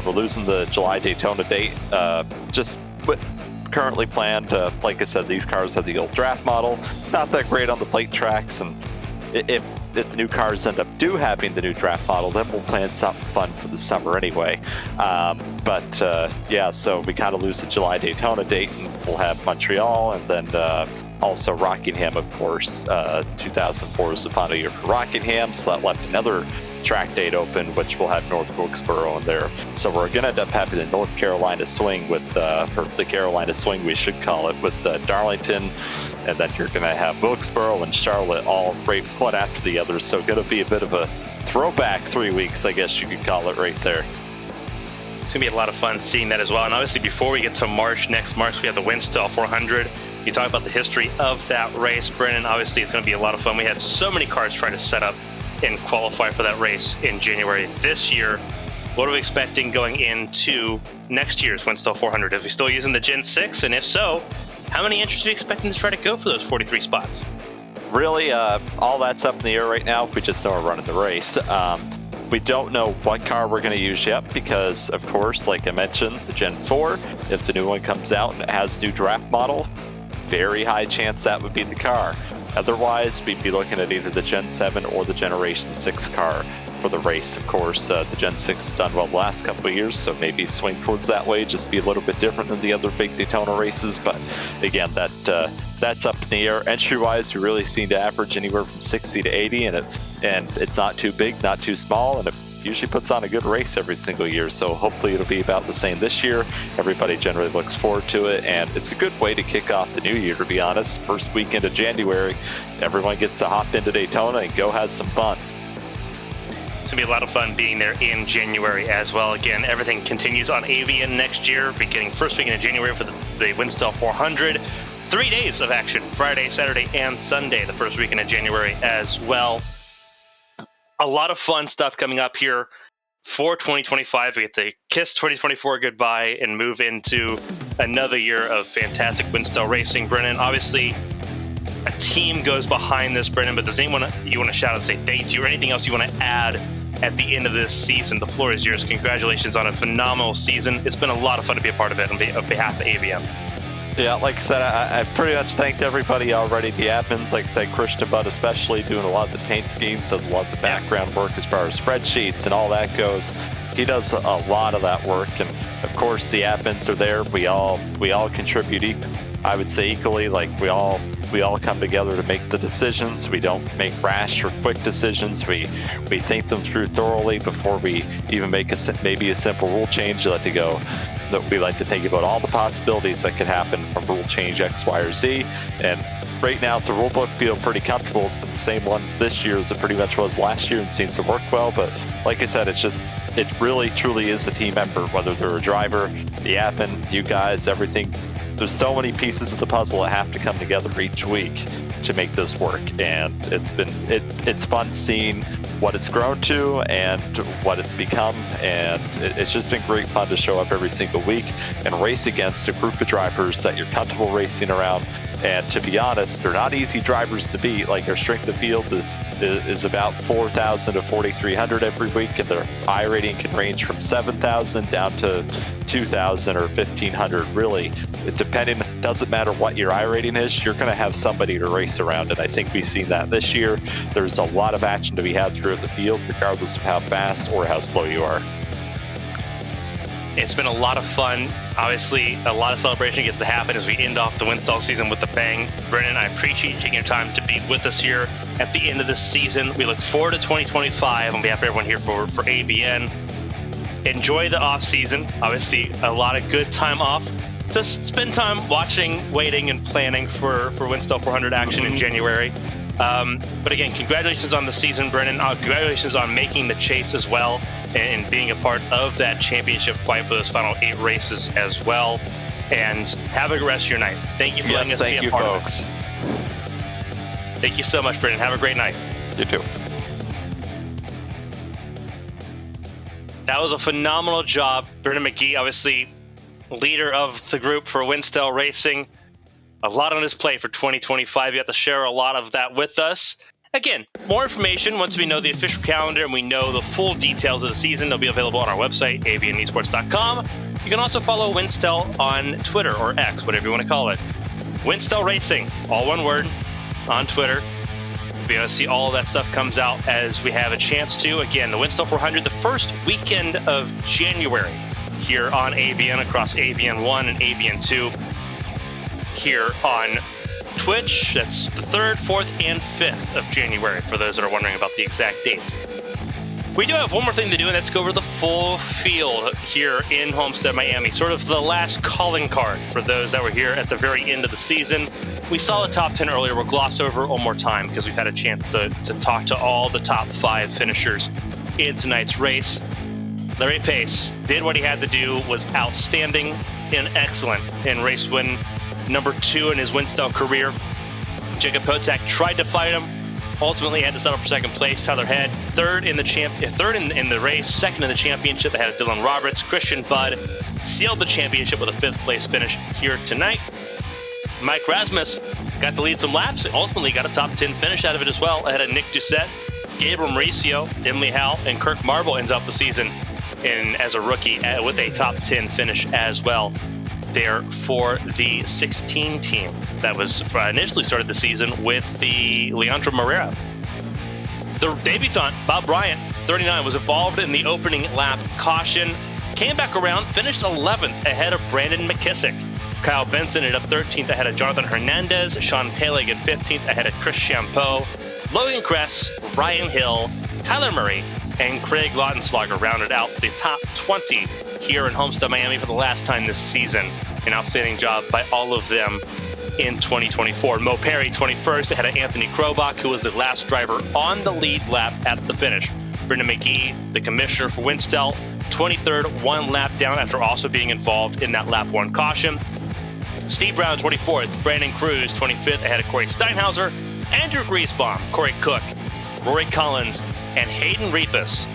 Speaker 7: we're losing the July Daytona date. Just what currently planned, like I said, these cars have the old draft model, not that great on the plate tracks, and if the new cars end up having the new draft model, then we'll plan something fun for the summer anyway. Yeah, so we kind of lose the July Daytona date, and we'll have Montreal, and then also Rockingham, of course. 2004 is the final year for Rockingham, so that left another track date open, which will have North Wilkesboro in there. So we're going to end up having the North Carolina swing with, or the Carolina swing, we should call it, with Darlington. And then you're going to have Wilkesboro and Charlotte all right one after the other. So going to be a bit of a throwback 3 weeks, I guess you could call it right there.
Speaker 1: It's going to be a lot of fun seeing that as well. And obviously, before we get to next March, we have the Winstel 400. You talk about the history of that race, Brennan. Obviously, it's going to be a lot of fun. We had so many cars try to set up and qualify for that race in January this year. What are we expecting going into next year's Winstel 400? Is we still using the Gen 6? And if so, how many entries are you expecting to try to go for those 43 spots?
Speaker 7: Really, all that's up in the air right now. We just know we're running the race. We don't know what car we're going to use yet because, of course, like I mentioned, the Gen 4, if the new one comes out and it has new draft model, very high chance that would be the car. Otherwise, we'd be looking at either the Gen 7 or the Generation 6 car for the race. Of course, the Gen 6 has done well the last couple of years, so maybe swing towards that way, just to be a little bit different than the other big Daytona races. But again, that's up in the air. Entry-wise, we really seem to average anywhere from 60 to 80, and it's not too big, not too small, and it usually puts on a good race every single year. So hopefully it'll be about the same this year. Everybody generally looks forward to it, and it's a good way to kick off the new year, to be honest. First weekend of January, everyone gets to hop into Daytona and go have some fun.
Speaker 1: It's going to be a lot of fun being there in January as well. Again, everything continues on Avian next year, beginning first weekend of January for the Winstel 400. 3 days of action, Friday, Saturday, and Sunday, the first weekend of January as well. A lot of fun stuff coming up here for 2025. We get to kiss 2024 goodbye and move into another year of fantastic Winstel racing. Brennan, obviously, a team goes behind this, Brennan, but does anyone you want to shout out and say thank you, or anything else you want to add at the end of this season? The floor is yours. Congratulations on a phenomenal season. It's been a lot of fun to be a part of it on behalf of AVM.
Speaker 7: Yeah, like I said, I pretty much thanked everybody already. The admins, like I said, Christian Budd especially, doing a lot of the paint schemes, does a lot of the background work as far as spreadsheets and all that goes. He does a lot of that work, and of course the admins are there. We all contribute, I would say, equally. Like we all come together to make the decisions. We don't make rash or quick decisions. We think them through thoroughly before we even make maybe a simple rule change. We like to think about all the possibilities that could happen from rule change X, Y, or Z. And right now, the rule book feel pretty comfortable. It's been the same one this year as it pretty much was last year, and seems to work well. But like I said, it really truly is a team effort. Whether they're a driver, the admin, you guys, everything. There's so many pieces of the puzzle that have to come together each week to make this work, and it's fun seeing what it's grown to and what it's become, and it's just been great fun to show up every single week and race against a group of drivers that you're comfortable racing around. And to be honest, they're not easy drivers to beat. Like, our strength of field is about 4,000 to 4,300 every week, and their I rating can range from 7,000 down to 2,000 or 1,500. Really, depending, doesn't matter what your I rating is, you're going to have somebody to race around, and I think we've seen that this year. There's a lot of action to be had throughout the field, regardless of how fast or how slow you are.
Speaker 1: It's been a lot of fun. Obviously, a lot of celebration gets to happen as we end off the Winstel season with a bang. Brennan, I appreciate you taking your time to be with us here at the end of this season. We look forward to 2025 on behalf of everyone here for ABN. Enjoy the off season. Obviously, a lot of good time off. Just spend time watching, waiting, and planning for Winstel 400 action in January. But again, congratulations on the season, Brennan. Congratulations on making the chase as well and being a part of that championship fight for those final 8 races as well. And have a good rest of your night. Thank you for letting us be a part of it. Thank you so much, Brendan. Have a great night.
Speaker 7: You too.
Speaker 1: That was a phenomenal job. Brendan McGee, obviously leader of the group for Winstel Racing. A lot on his plate for 2025. You have to share a lot of that with us. Again, more information once we know the official calendar and we know the full details of the season. They'll be available on our website, avnesports.com. You can also follow Winstel on Twitter or X, whatever you want to call it. Winstel Racing, all one word, on Twitter. You're going to see all of that stuff comes out as we have a chance to. Again, the Winstel 400, the first weekend of January here on AVN, across AVN 1 and AVN 2 here on Twitch. That's the 3rd, 4th, and 5th of January for those that are wondering about the exact dates. We do have one more thing to do, and that's go over the full field here in Homestead-Miami. Sort of the last calling card for those that were here at the very end of the season. We saw the top 10 earlier. We'll gloss over it one more time because we've had a chance to talk to all the top 5 finishers in tonight's race. Larry Pace did what he had to do, was outstanding and excellent in race win number 2 in his Winstel career. Jacob Potak tried to fight him. Ultimately had to settle for second place. Tyler Head, third in the race, second in the championship ahead of Dylan Roberts. Christian Budd sealed the championship with a 5th place finish here tonight. Mike Rasmus got to lead some laps and ultimately got a top 10 finish out of it as well, ahead of Nick Doucette, Gabriel Mauricio, Emily Howell, and Kirk Marble ends up the season as a rookie with a top 10 finish as well there for the 16 team that was initially started the season with the Leandro Moreira. The debutant, Bob Bryant, 39, was involved in the opening lap caution, came back around, finished 11th ahead of Brandon McKissick. Kyle Benson ended up 13th ahead of Jonathan Hernandez, Sean Peleg in 15th ahead of Chris Champeau, Logan Kress, Ryan Hill, Tyler Murray, and Craig Lautenschlager rounded out the top 20 here in Homestead-Miami for the last time this season. An outstanding job by all of them in 2024. Mo Perry, 21st, ahead of Anthony Krobach, who was the last driver on the lead lap at the finish. Brendan McGee, the commissioner for Winstel, 23rd, 1 lap down after also being involved in that lap 1 caution. Steve Brown, 24th, Brandon Cruz, 25th, ahead of Corey Steinhauser, Andrew Griesbaum, Corey Cook, Rory Collins, and Hayden Repas,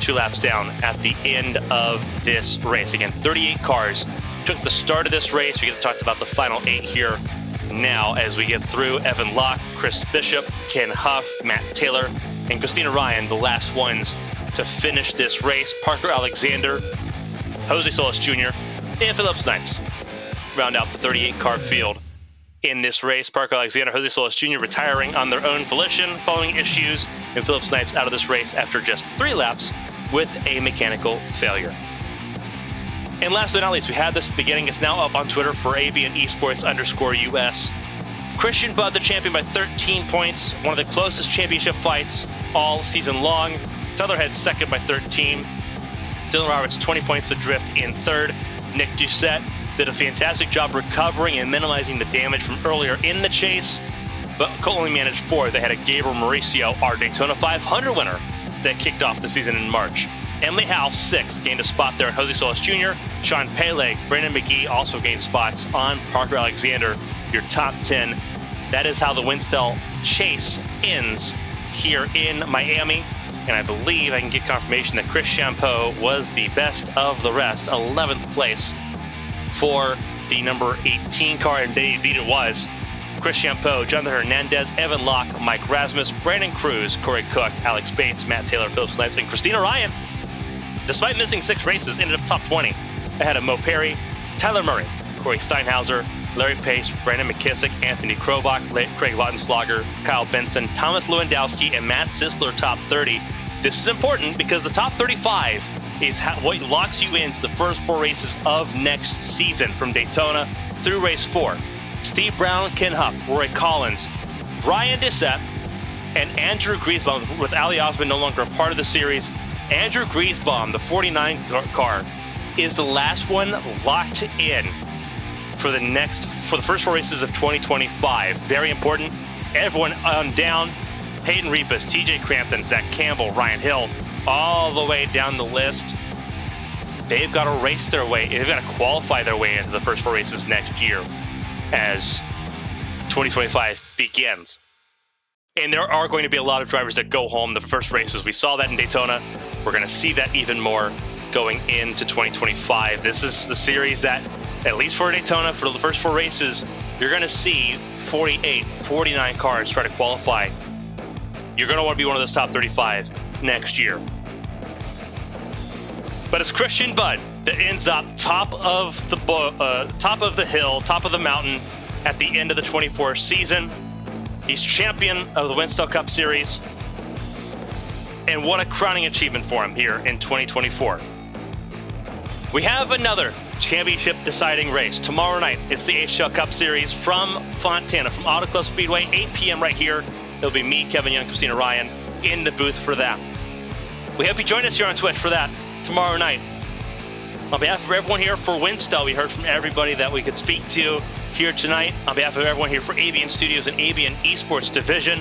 Speaker 1: 2 laps down at the end of this race. Again, 38 cars took the start of this race. We get to talk about the final 8 here now as we get through. Evan Locke, Chris Bishop, Ken Huff, Matt Taylor, and Christina Ryan, the last ones to finish this race. Parker Alexander, Jose Solis Jr., and Philip Snipes round out the 38 car field in this race. Parker Alexander, Jose Solis Jr. retiring on their own volition following issues, and Philip Snipes out of this race after just 3 laps with a mechanical failure. And last but not least, we had this at the beginning. It's now up on Twitter for AVN Esports_US. Christian Budd, the champion by 13 points. One of the closest championship fights all season long. Tyler Head second by 13. Dylan Roberts, 20 points adrift in 3rd. Nick Doucette did a fantastic job recovering and minimizing the damage from earlier in the chase, but only managed 4th ahead of Gabriel Mauricio, our Daytona 500 winner that kicked off the season in March. Emily Howell, 6th, gained a spot there. Jose Solis Jr., Sean Peleg, Brandon McGee also gained spots on Parker Alexander, your top 10. That is how the Winstel chase ends here in Miami. And I believe I can get confirmation that Chris Champeau was the best of the rest, 11th place for the number 18 car, and indeed it was. Chris Champeau, Jonathan Hernandez, Evan Locke, Mike Rasmus, Brandon Cruz, Corey Cook, Alex Bates, Matt Taylor, Philip Snipes, and Christina Ryan, despite missing 6 races, ended up top 20 ahead of Mo Perry, Tyler Murray, Corey Steinhauser, Larry Pace, Brandon McKissick, Anthony Krobach, Craig Lautenschlager, Kyle Benson, Thomas Lewandowski, and Matt Sisler top 30. This is important because the top 35 is what locks you into the first 4 races of next season from Daytona through race 4. Steve Brown, Ken Huff, Rory Collins, Ryan Doucette, and Andrew Griesbaum, with Ali Osman no longer a part of the series. Andrew Griesbaum, the 49 car, is the last one locked in for the first 4 races of 2025. Very important. Everyone on down. Hayden Repas, TJ Crampton, Zach Campbell, Ryan Hill, all the way down the list. they've got to race their way, they've got to qualify their way into the first 4 races next year as 2025 begins. And there are going to be a lot of drivers that go home the first races. We saw that in Daytona. We're going to see that even more going into 2025. This is the series that, at least for Daytona, for the first 4 races, you're going to see 48, 49 cars try to qualify. You're going to want to be one of those top 35 next year. But it's Christian Budd that ends up top of the hill, top of the mountain at the end of the 24 season. He's champion of the Winstel Cup Series. And what a crowning achievement for him here in 2024. We have another championship deciding race tomorrow night. It's the HL Cup Series from Fontana, from Auto Club Speedway, 8 p.m. right here. It'll be me, Kevin Young, Christina Ryan in the booth for that. We hope you join us here on Twitch for that tomorrow night. On behalf of everyone here for Winstel, we heard from everybody that we could speak to here tonight. On behalf of everyone here for ABN Studios and ABN Esports Division,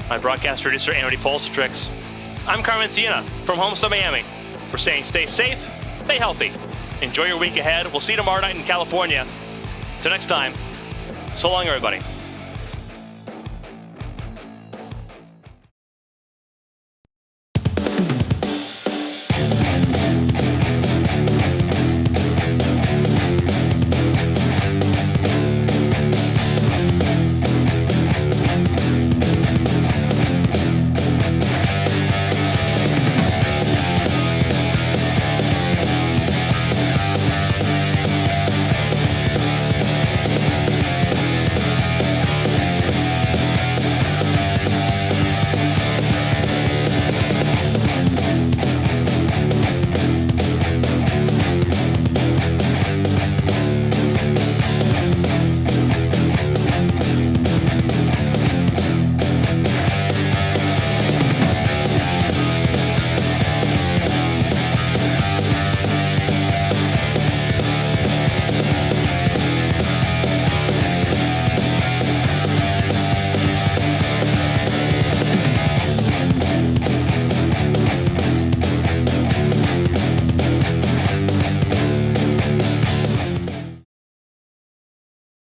Speaker 1: my broadcast producer, Amity Pulsatrix, I'm Carmen Sienna from Homestead-Miami. We're saying stay safe, stay healthy. Enjoy your week ahead. We'll see you tomorrow night in California. Till next time, so long, everybody.